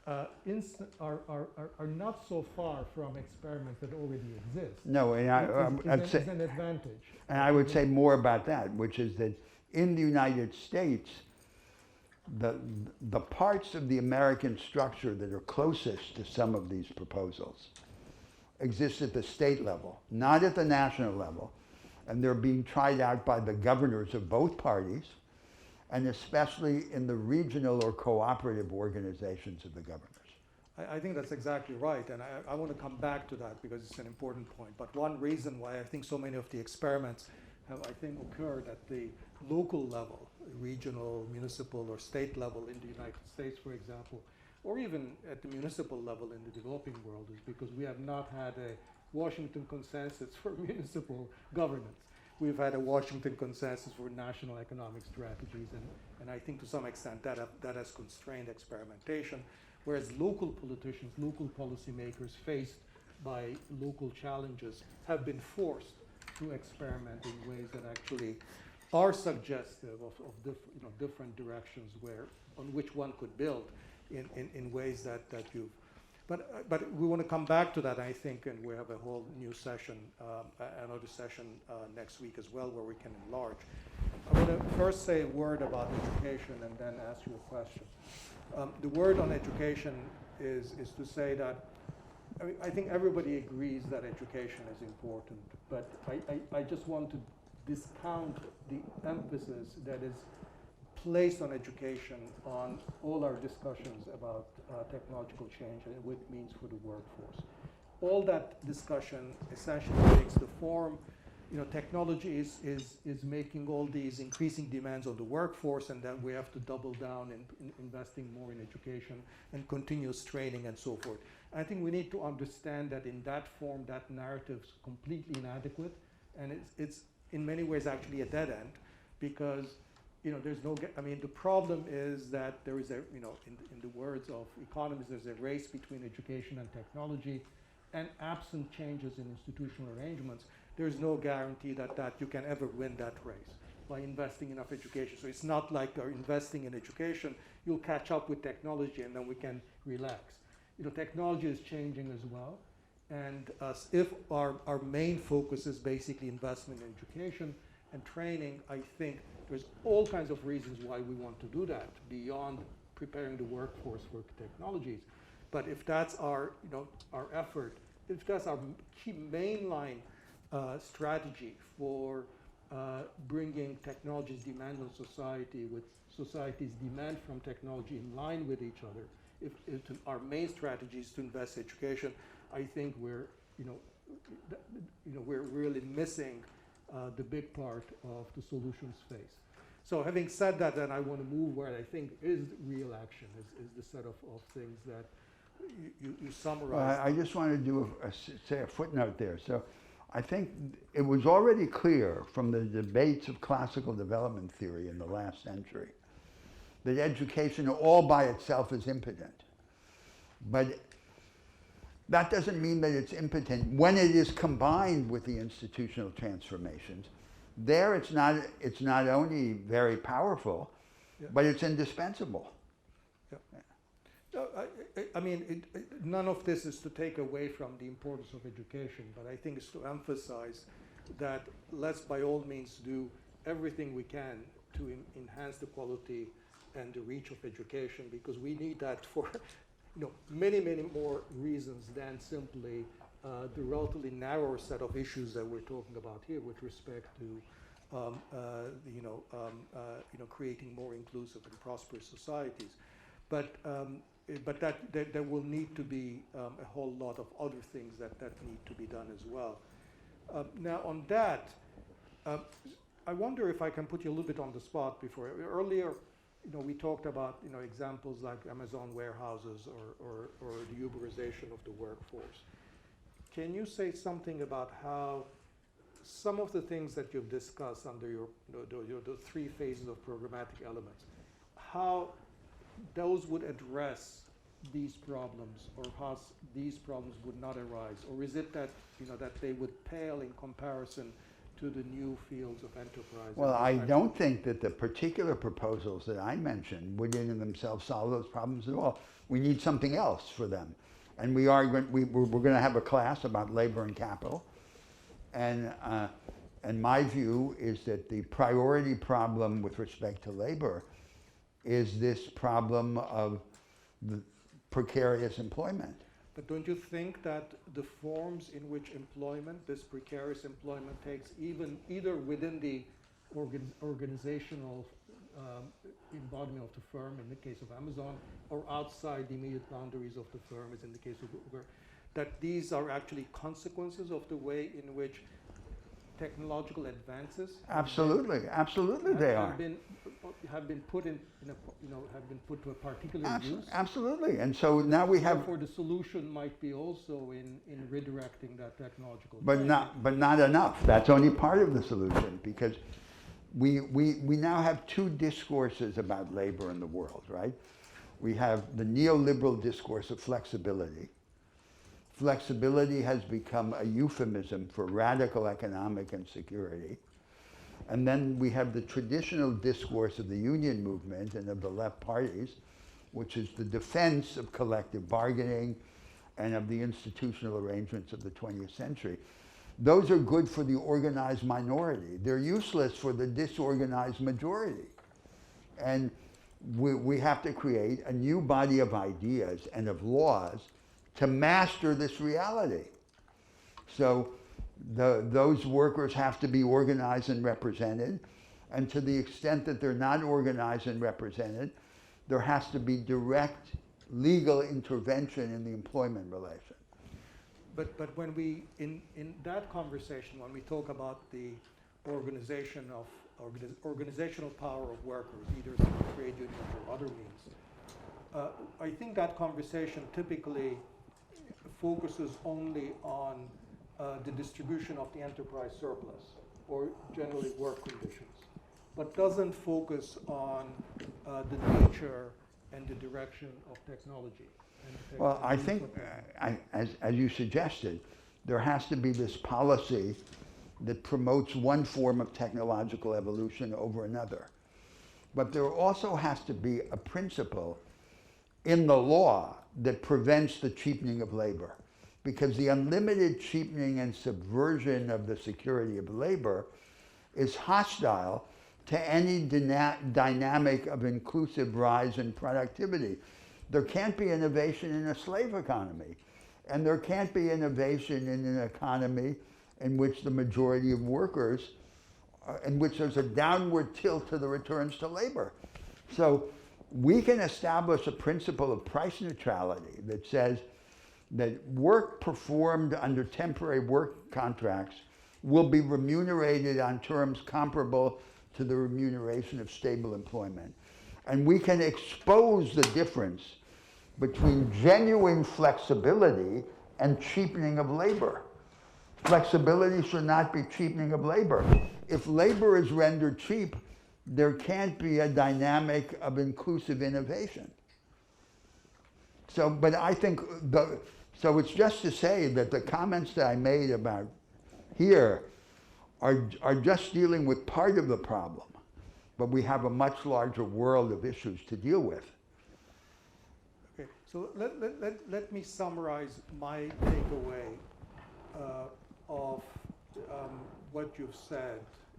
are not so far from experiments that already exist. No, and Is an advantage. and I would say more about that, which is that in the United States, the parts of the American structure that are closest to some of these proposals exist at the state level, not at the national level. And they're being tried out by the governors of both parties, and especially in the regional or cooperative organizations of the governors. I think that's exactly right, and I want to come back to that because it's an important point. But one reason why I think so many of the experiments have, I think, occurred at the local level, regional, municipal, or state level in the United States, for example, or even at the municipal level in the developing world, is because we have not had a Washington consensus for municipal governance. We've had a Washington consensus for national economic strategies, and I think to some extent that has constrained experimentation, whereas local politicians, local policymakers faced by local challenges have been forced to experiment in ways that actually are suggestive of different directions on which one could build in ways that you've. But we want to come back to that, I think, and we have a whole new session, another session next week as well, where we can enlarge. I want to first say a word about education and then ask you a question. The word on education is to say that I think everybody agrees that education is important, but I just want to discount the emphasis that is placed on education on all our discussions about technological change and what it means for the workforce. All that discussion essentially takes the form, technology is making all these increasing demands on the workforce, and then we have to double down in investing more in education and continuous training and so forth. I think we need to understand that in that form, that narrative is completely inadequate, and it's in many ways actually a dead end, because there's no, the problem is that there is in the words of economists, there's a race between education and technology, and absent changes in institutional arrangements, there's no guarantee that you can ever win that race by investing enough education. So it's not like investing in education, you'll catch up with technology and then we can relax. Technology is changing as well, and if our main focus is basically investment in education and training, I think there's all kinds of reasons why we want to do that beyond preparing the workforce for technologies. But if that's our effort, if that's our key mainline strategy for bringing technology's demand on society with society's demand from technology in line with each other, if our main strategy is to invest in education, I think we're really missing the big part of the solutions phase. So having said that, then I want to move where I think is real action, is the set of things that you summarized. I just want to do say a footnote there. So I think it was already clear from the debates of classical development theory in the last century that education all by itself is impotent. But that doesn't mean that it's impotent when it is combined with the institutional transformations. There it's not only very powerful, but it's indispensable. None of this is to take away from the importance of education, but I think it's to emphasize that let's by all means do everything we can to enhance the quality and the reach of education, because we need that for many, many more reasons than simply the relatively narrower set of issues that we're talking about here with respect to creating more inclusive and prosperous societies. But but there will need to be a whole lot of other things that need to be done as well. Now on that, I wonder if I can put you a little bit on the spot before. Earlier, we talked about, examples like Amazon warehouses or the Uberization of the workforce. Can you say something about how some of the things that you've discussed under the 3 phases of programmatic elements, how those would address these problems, or how these problems would not arise? Or is it that, that they would pale in comparison to the new fields of enterprise? Well, I don't think that the particular proposals that I mentioned would in and themselves solve those problems at all. We need something else for them. And we're going to have a class about labor and capital. And my view is that the priority problem with respect to labor is this problem of the precarious employment. But don't you think that the forms in which this precarious employment takes, either within the organizational embodiment of the firm, in the case of Amazon, or outside the immediate boundaries of the firm, as in the case of Uber, that these are actually consequences of the way in which technological advances Absolutely they are. have been put have been put to a particular use. Absolutely, and so now we have. Therefore, the solution might be also in redirecting that technological. But not enough. That's only part of the solution, because we now have 2 discourses about labor in the world, right? We have the neoliberal discourse of flexibility. Flexibility has become a euphemism for radical economic insecurity. And then we have the traditional discourse of the union movement and of the left parties, which is the defense of collective bargaining and of the institutional arrangements of the 20th century. Those are good for the organized minority. They're useless for the disorganized majority. And we have to create a new body of ideas and of laws to master this reality. So those workers have to be organized and represented, and to the extent that they're not organized and represented, there has to be direct legal intervention in the employment relation. But when we, in that conversation, when we talk about the organizational power of workers, either through trade unions or other means, I think that conversation typically focuses only on the distribution of the enterprise surplus, or generally work conditions, but doesn't focus on the nature and the direction of technology. Well, I think, as you suggested, there has to be this policy that promotes one form of technological evolution over another. But there also has to be a principle in the law that prevents the cheapening of labor, because the unlimited cheapening and subversion of the security of labor is hostile to any dynamic of inclusive rise in productivity. There can't be innovation in a slave economy, and there can't be innovation in an economy in which the majority of workers, in which there's a downward tilt to the returns to labor. So we can establish a principle of price neutrality that says that work performed under temporary work contracts will be remunerated on terms comparable to the remuneration of stable employment. And we can expose the difference between genuine flexibility and cheapening of labor. Flexibility should not be cheapening of labor. If labor is rendered cheap, there can't be a dynamic of inclusive innovation. So, but I think, so it's just to say that the comments that I made about here are just dealing with part of the problem, but we have a much larger world of issues to deal with. Okay, so let me summarize my takeaway of what you've said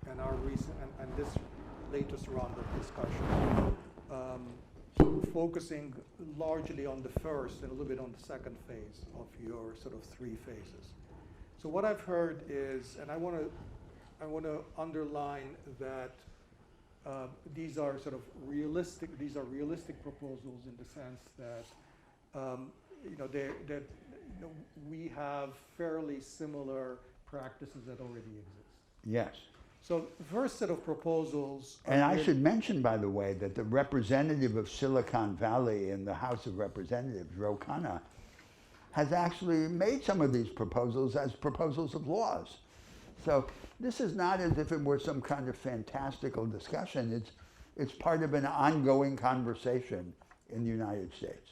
and our recent and this latest round of discussion, focusing largely on the first and a little bit on the second phase of your sort of 3 phases. So what I've heard is, and I want to underline that these are realistic proposals in the sense that we have fairly similar practices that already exist. Yes. So the first set of proposals. And I should mention, by the way, that the representative of Silicon Valley in the House of Representatives, Ro Khanna, has actually made some of these proposals as proposals of laws. So this is not as if it were some kind of fantastical discussion. It's part of an ongoing conversation in the United States.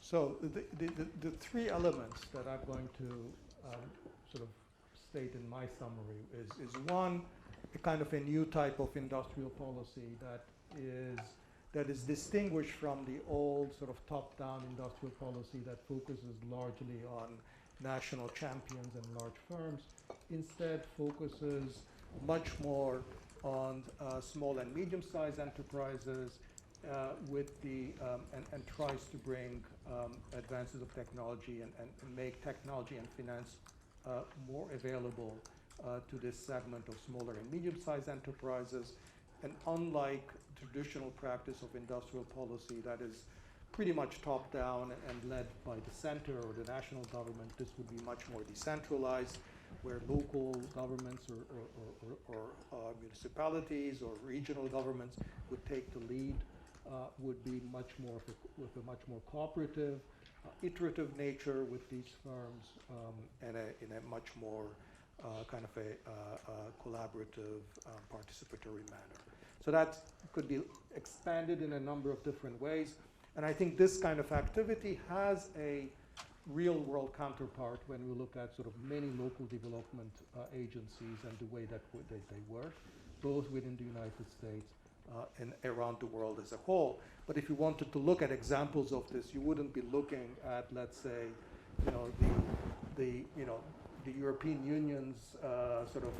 So the three elements that I'm going to sort of state in my summary is one, a kind of a new type of industrial policy that is distinguished from the old sort of top-down industrial policy that focuses largely on national champions and large firms, instead focuses much more on small and medium-sized enterprises and tries to bring advances of technology and make technology and finance more available to this segment of smaller and medium-sized enterprises. And unlike traditional practice of industrial policy that is pretty much top-down and led by the center or the national government, this would be much more decentralized, where local governments or municipalities or regional governments would take the lead, would be much more with a much more cooperative, iterative nature with these firms, and in a much more kind of a collaborative, participatory manner. So that could be expanded in a number of different ways. And I think this kind of activity has a real-world counterpart when we look at sort of many local development agencies and the way that they work, both within the United States and around the world as a whole. But if you wanted to look at examples of this, you wouldn't be looking at, let's say, the European Union's sort of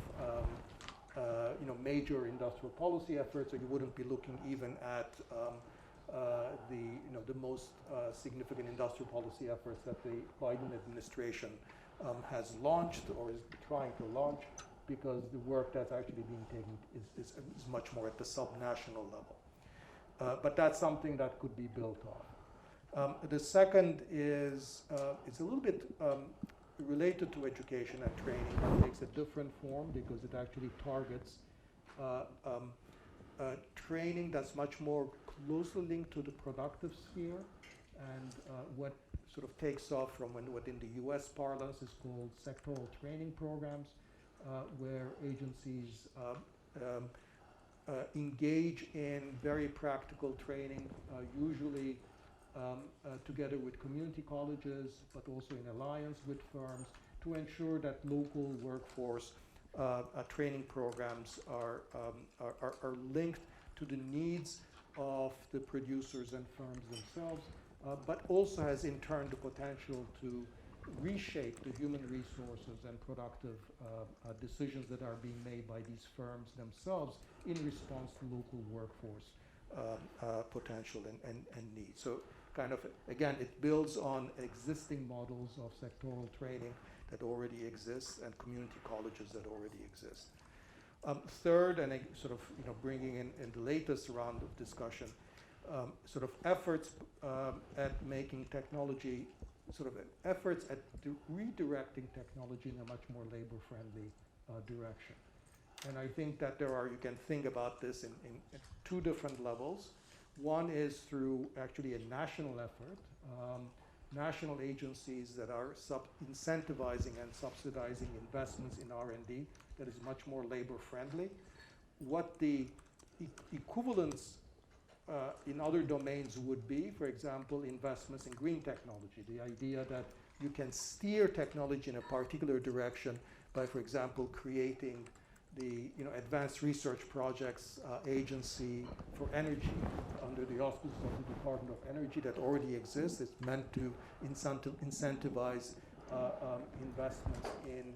major industrial policy efforts, or you wouldn't be looking even at the most significant industrial policy efforts that the Biden administration has launched or is trying to launch, because the work that's actually being taken is much more at the subnational level. But that's something that could be built on. The second is it's a little bit related to education and training, but takes a different form because it actually targets training that's much more closely linked to the productive sphere, and what sort of takes off from what in the US parlance is called sectoral training programs, where agencies engage in very practical training, usually together with community colleges, but also in alliance with firms, to ensure that local workforce training programs are linked to the needs of the producers and firms themselves, but also has in turn the potential to reshape the human resources and productive decisions that are being made by these firms themselves in response to local workforce potential and needs. So kind of, again, it builds on existing models of sectoral training that already exists and community colleges that already exist. Third, and sort of bringing in the latest round of discussion, sort of efforts at making technology, sort of efforts at redirecting technology in a much more labor-friendly direction. And I think that you can think about this in two different levels. One is through actually a national effort, national agencies that are incentivizing and subsidizing investments in R&D that is much more labor-friendly. What the equivalence in other domains would be, for example, investments in green technology, the idea that you can steer technology in a particular direction by, for example, creating the Advanced Research Projects Agency for Energy under the auspices of the Department of Energy that already exists. It's meant to incentivize investments in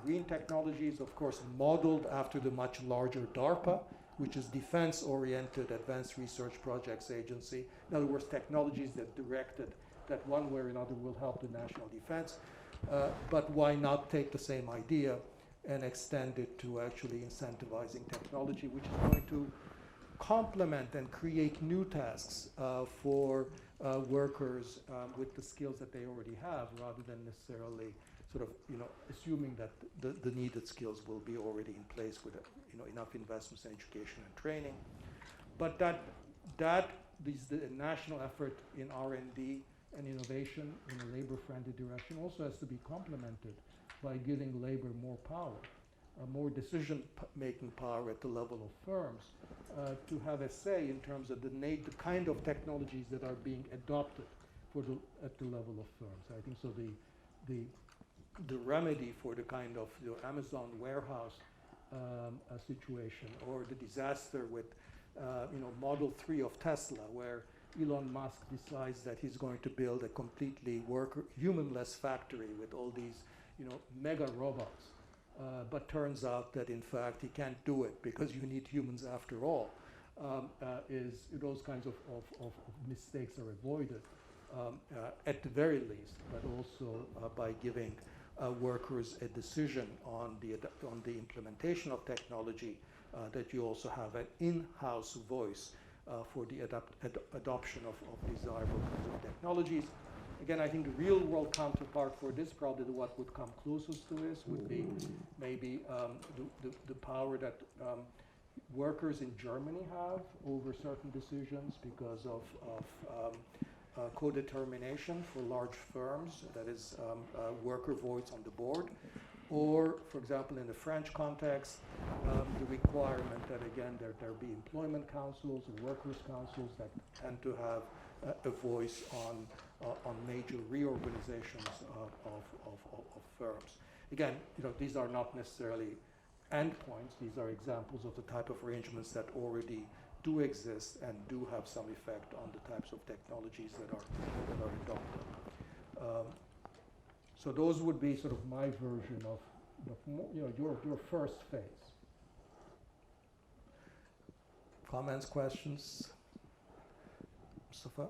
green technologies, of course, modeled after the much larger DARPA, which is defense-oriented Advanced Research Projects Agency. In other words, technologies that one way or another will help the national defense. But why not take the same idea and extend it to actually incentivizing technology, which is going to complement and create new tasks for workers with the skills that they already have, rather than necessarily sort of assuming that the needed skills will be already in place with enough investments in education and training. But the national effort in R&D and innovation in a labor-friendly direction also has to be complemented by giving labor more power, more decision-making power at the level of firms, to have a say in terms of the kind of technologies that are being adopted at the level of firms. I think so. The remedy for the kind of Amazon warehouse situation, or the disaster with Model 3 of Tesla, where Elon Musk decides that he's going to build a completely humanless factory with all these mega robots, but turns out that in fact he can't do it because you need humans after all. Those kinds of mistakes are avoided at the very least, but also by giving workers a decision on the implementation of technology, that you also have an in-house voice for the adoption of desirable kinds of technologies. Again, I think the real-world counterpart for this, probably what would come closest to this, would be maybe the power that workers in Germany have over certain decisions because of co-determination for large firms, that is worker votes on the board, or, for example, in the French context, the requirement that, again, there be employment councils or workers' councils that tend to have a voice on major reorganizations of firms. Again, these are not necessarily endpoints. These are examples of the type of arrangements that already do exist and do have some effect on the types of technologies that are adopted. So those would be sort of my version of your first phase. Comments, questions? Mustafa?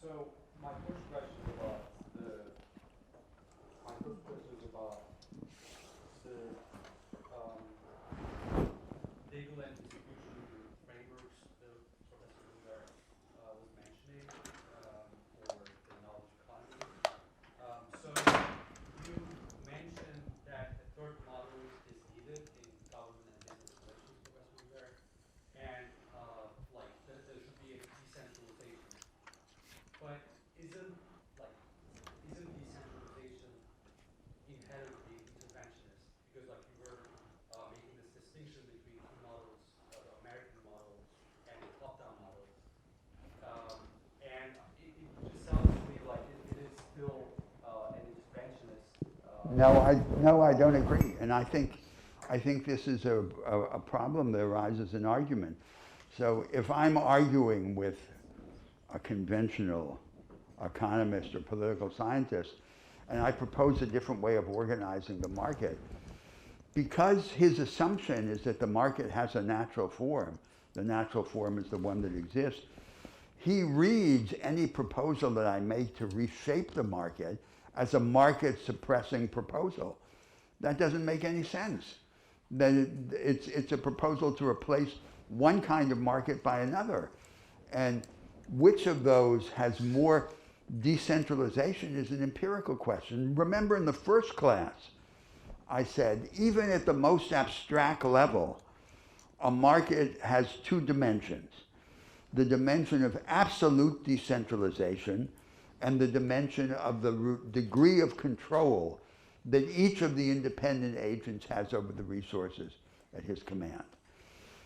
So my first question is about the legal and distribution frameworks that Professor Huber was mentioning for the knowledge economy. So you mentioned that a third model is needed in government and business relations, Professor Huber, and there should be a decentralization. But isn't decentralization inherently interventionist? Because you were making this distinction between two models, the American model and the top-down model. And it just sounds to me like it is still an interventionist. No, I don't agree. And I think this is a problem that arises in argument. So if I'm arguing with a conventional economist or political scientist, and I propose a different way of organizing the market, because his assumption is that the market has a natural form, the natural form is the one that exists, he reads any proposal that I make to reshape the market as a market-suppressing proposal. That doesn't make any sense. Then it's a proposal to replace one kind of market by another. And which of those has more decentralization is an empirical question. Remember, in the first class, I said, even at the most abstract level, a market has two dimensions. The dimension of absolute decentralization and the dimension of the degree of control that each of the independent agents has over the resources at his command.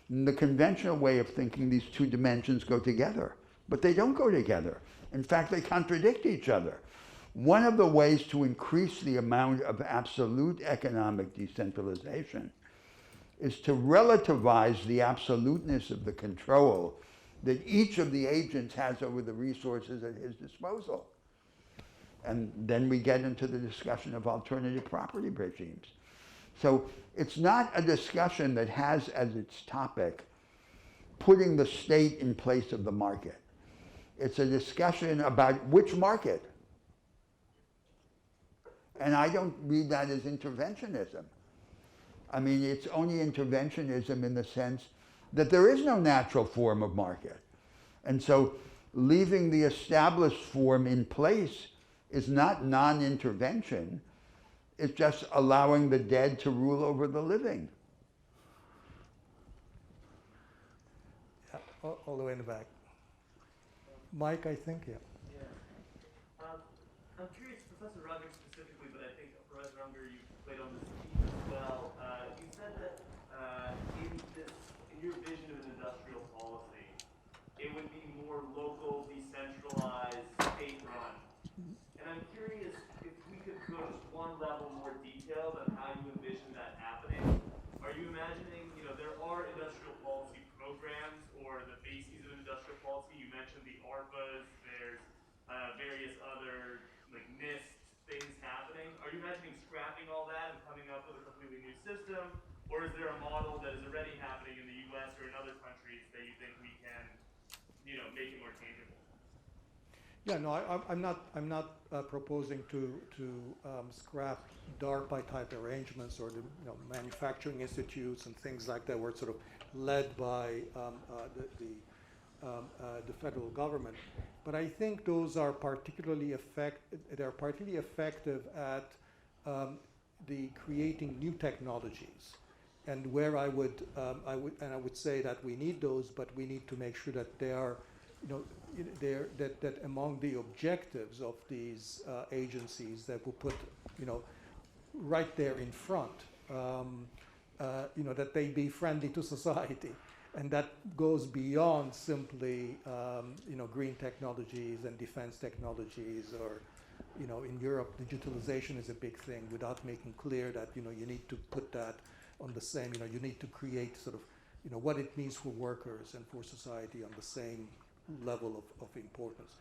In the conventional way of thinking, these two dimensions go together, but they don't go together. In fact, they contradict each other. One of the ways to increase the amount of absolute economic decentralization is to relativize the absoluteness of the control that each of the agents has over the resources at his disposal. And then we get into the discussion of alternative property regimes. So it's not a discussion that has as its topic putting the state in place of the market. It's a discussion about which market. And I don't read that as interventionism. I mean, it's only interventionism in the sense that there is no natural form of market. And so leaving the established form in place is not non-intervention. It's just allowing the dead to rule over the living. Yeah, all the way in the back. Mike, I think, yeah. I'm curious, Professor Roderick specifically, but I think Professor Unger, you played on this theme as well. You said that in your vision of an industrial policy, it would be more local, decentralized, state-run. And I'm curious if we could go just one level more detailed on how you envision that happening. Are you imagining, there are industrial policy programs or the bases of industrial policy. You mentioned the ARPAs, there's various other like NIST things happening. Are you imagining scrapping all that and coming up with a completely new system? Or is there a model that is already happening in the US or in other countries that you think we can, make it more tangible? Yeah, no, I'm not proposing to scrap DARPA type arrangements or the manufacturing institutes and things like that, where it's sort of led by the federal government. But I think those are particularly effective at the creating new technologies, and where I would say that we need those, but we need to make sure that they are, that among the objectives of these agencies that will put, right there in front, that they be friendly to society. And that goes beyond simply, green technologies and defense technologies, or, in Europe, digitalization is a big thing, without making clear that, you need to put that on the same, you need to create sort of, what it means for workers and for society on the same level of importance.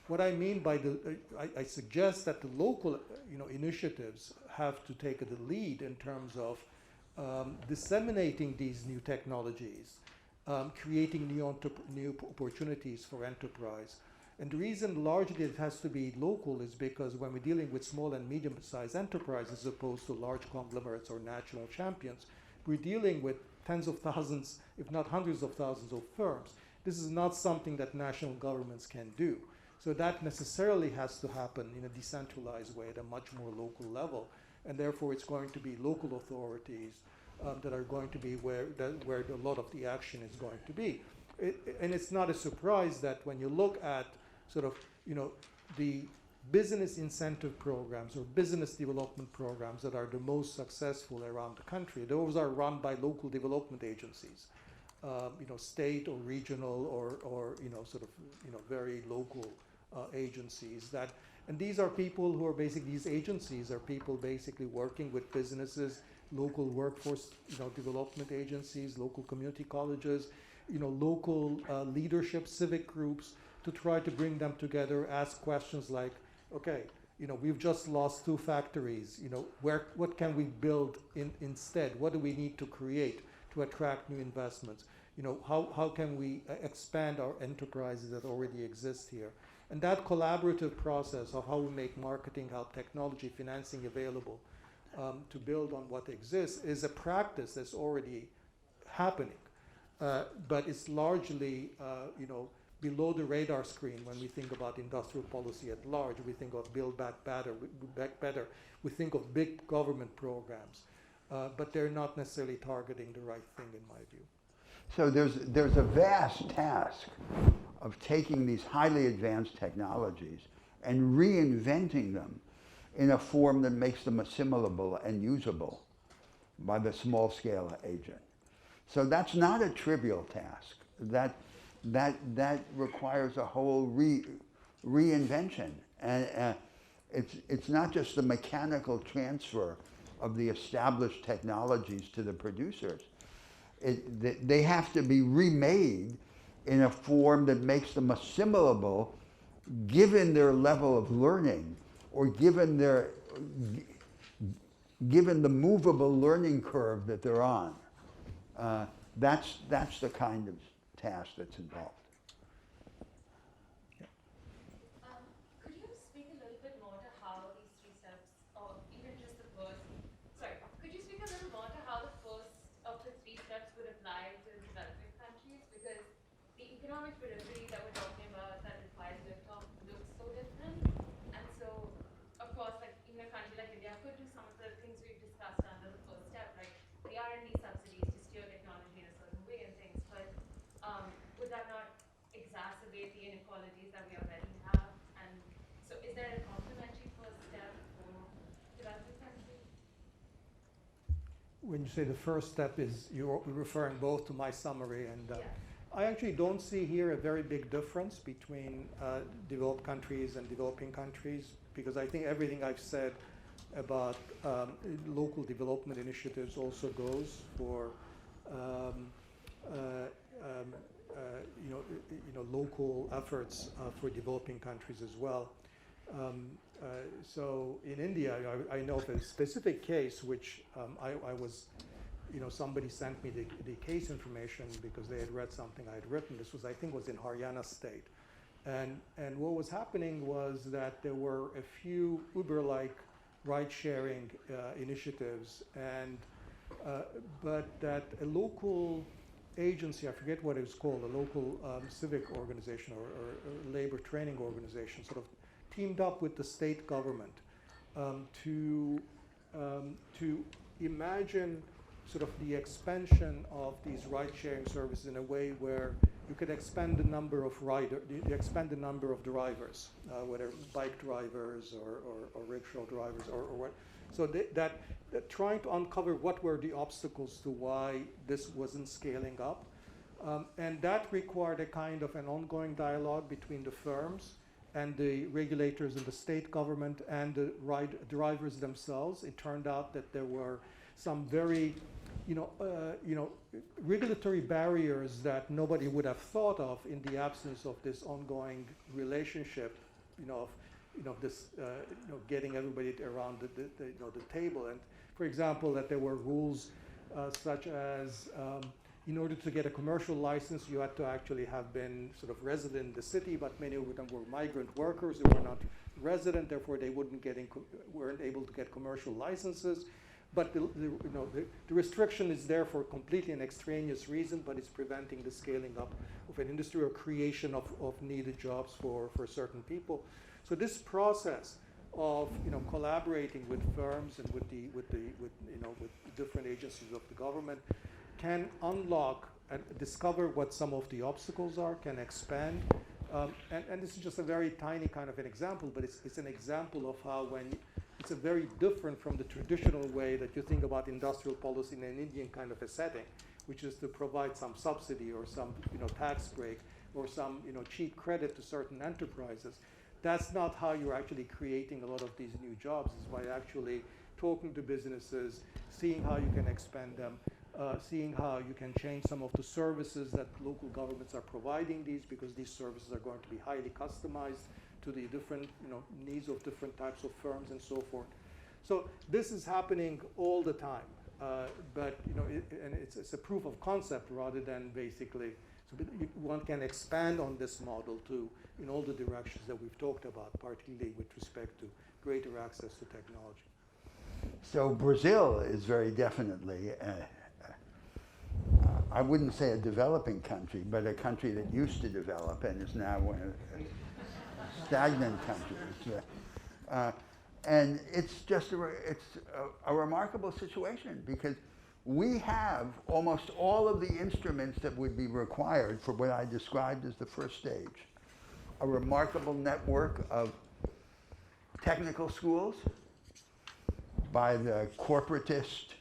What I mean by I suggest that the local, initiatives have to take the lead in terms of disseminating these new technologies, creating new opportunities for enterprise. And the reason largely it has to be local is because when we're dealing with small and medium-sized enterprises as opposed to large conglomerates or national champions, we're dealing with tens of thousands, if not hundreds of thousands of firms. This is not something that national governments can do. So that necessarily has to happen in a decentralized way at a much more local level. And therefore it's going to be local authorities that are going to be where a lot of the action is going to be. And it's not a surprise that when you look at sort of, the business incentive programs or business development programs that are the most successful around the country, those are run by local development agencies, state or regional or sort of, very local agencies that, and these are people who are basically, these agencies are people basically working with businesses, local workforce, development agencies, local community colleges, local leadership, civic groups, to try to bring them together, ask questions like, okay, we've just lost 2 factories, what can we build instead? What do we need to create to attract new investments? How can we expand our enterprises that already exist here? And that collaborative process of how we make marketing, help, technology, financing available to build on what exists is a practice that's already happening. But it's largely, below the radar screen when we think about industrial policy at large. We think of Build Back Better. We think of big government programs, but they're not necessarily targeting the right thing, in my view. So there's a vast task of taking these highly advanced technologies and reinventing them in a form that makes them assimilable and usable by the small-scale agent. So that's not a trivial task. That requires a whole reinvention, and it's not just the mechanical transfer of the established technologies to the producers. They have to be remade in a form that makes them assimilable, given their level of learning, or given the movable learning curve that they're on. That's the kind of task that's involved. Could you speak a little bit more to how these 3 steps, or even just the first, could you speak a little more to how the first of the 3 steps would apply to developing countries? Because the economic delivery that we're talking about, that exacerbate the inequalities that we already have? And so is there a complementary first step for developing countries? When you say the first step is, you're referring both to my summary and Yeah. I actually don't see here a very big difference between developed countries and developing countries, because I think everything I've said about local development initiatives also goes for local efforts for developing countries as well. So in India, I know of a specific case which I was, somebody sent me the case information because they had read something I had written. This was, I think, was in Haryana state. And what was happening was that there were a few Uber-like ride-sharing initiatives, and but that a local agency, I forget what it was called, a local civic organization or labor training organization, sort of teamed up with the state government to imagine sort of the expansion of these ride-sharing services in a way where you could expand the number of drivers, whether bike drivers or rickshaw drivers or what. So that trying to uncover what were the obstacles to why this wasn't scaling up. And that required a kind of an ongoing dialogue between the firms and the regulators in the state government and the ride drivers themselves. It turned out that there were some very regulatory barriers that nobody would have thought of in the absence of this ongoing relationship, getting everybody around the table. And for example, that there were rules such as in order to get a commercial license, you had to actually have been sort of resident in the city, but many of them were migrant workers who were not resident, therefore they weren't able to get commercial licenses. But the restriction is there for completely an extraneous reason, but it's preventing the scaling up of an industry or creation of needed jobs for certain people. So this process of collaborating with firms and with different agencies of the government can unlock and discover what some of the obstacles are, can expand. And this is just a very tiny kind of an example, but it's an example of how it's a very different from the traditional way that you think about industrial policy in an Indian kind of a setting, which is to provide some subsidy or some tax break or some cheap credit to certain enterprises. That's not how you're actually creating a lot of these new jobs. It's by actually talking to businesses, seeing how you can expand them, seeing how you can change some of the services that local governments are providing because these services are going to be highly customized to the different needs of different types of firms and so forth. So this is happening all the time, but it's a proof of concept rather than basically. So one can expand on this model in all the directions that we've talked about, particularly with respect to greater access to technology. So Brazil is very definitely, I wouldn't say a developing country, but a country that used to develop and is now one of stagnant countries. And it's just a remarkable situation because we have almost all of the instruments that would be required for what I described as the first stage. A remarkable network of technical schools by the corporatist,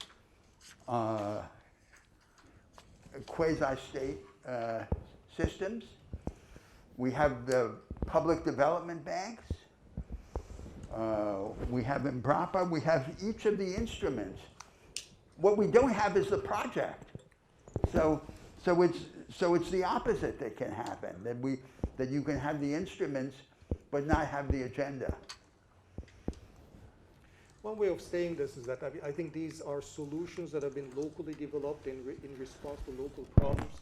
quasi-state systems. We have the public development banks. We have Embrapa. We have each of the instruments. What we don't have is the project. So it's the opposite that can happen, that you can have the instruments but not have the agenda. One way of saying this is that I think these are solutions that have been locally developed in response to local problems,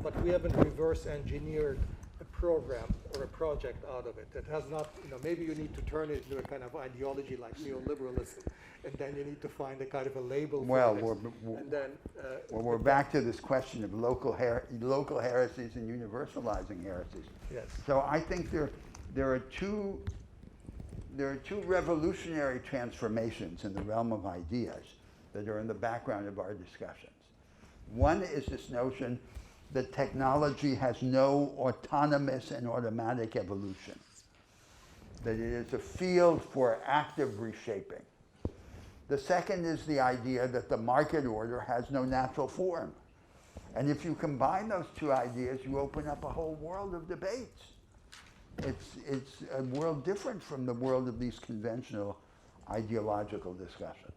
but we haven't reverse engineered a program or a project out of it. It has not, maybe you need to turn it into a kind of ideology like neoliberalism, and then you need to find a kind of a label for this. We're back to this question of local heresies and universalizing heresies. Yes. So I think there are two revolutionary transformations in the realm of ideas that are in the background of our discussions. One is this notion that technology has no autonomous and automatic evolution, that it is a field for active reshaping. The second is the idea that the market order has no natural form. And if you combine those two ideas, you open up a whole world of debates. It's a world different from the world of these conventional ideological discussions.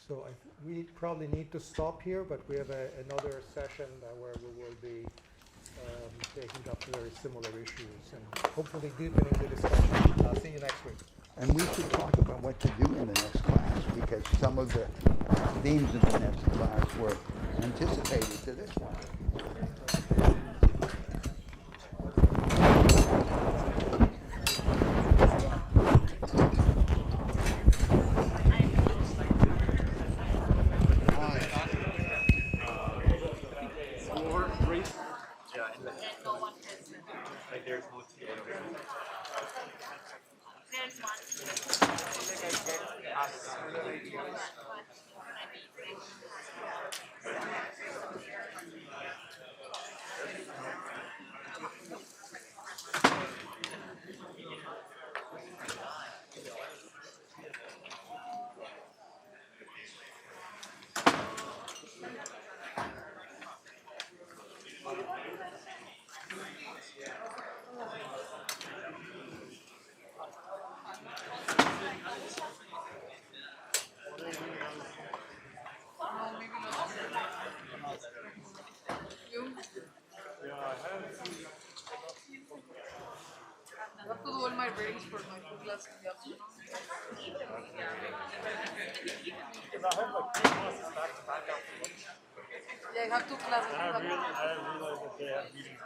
So we probably need to stop here, but we have another session where we will be taking up very similar issues and hopefully deepening the discussion. I'll see you next week. And we should talk about what to do in the next class, because some of the themes of the next class were anticipated to this one. I have to do all my ratings for my two classes in the afternoon. Yeah, I have two classes in the afternoon. I realized that they have meetings.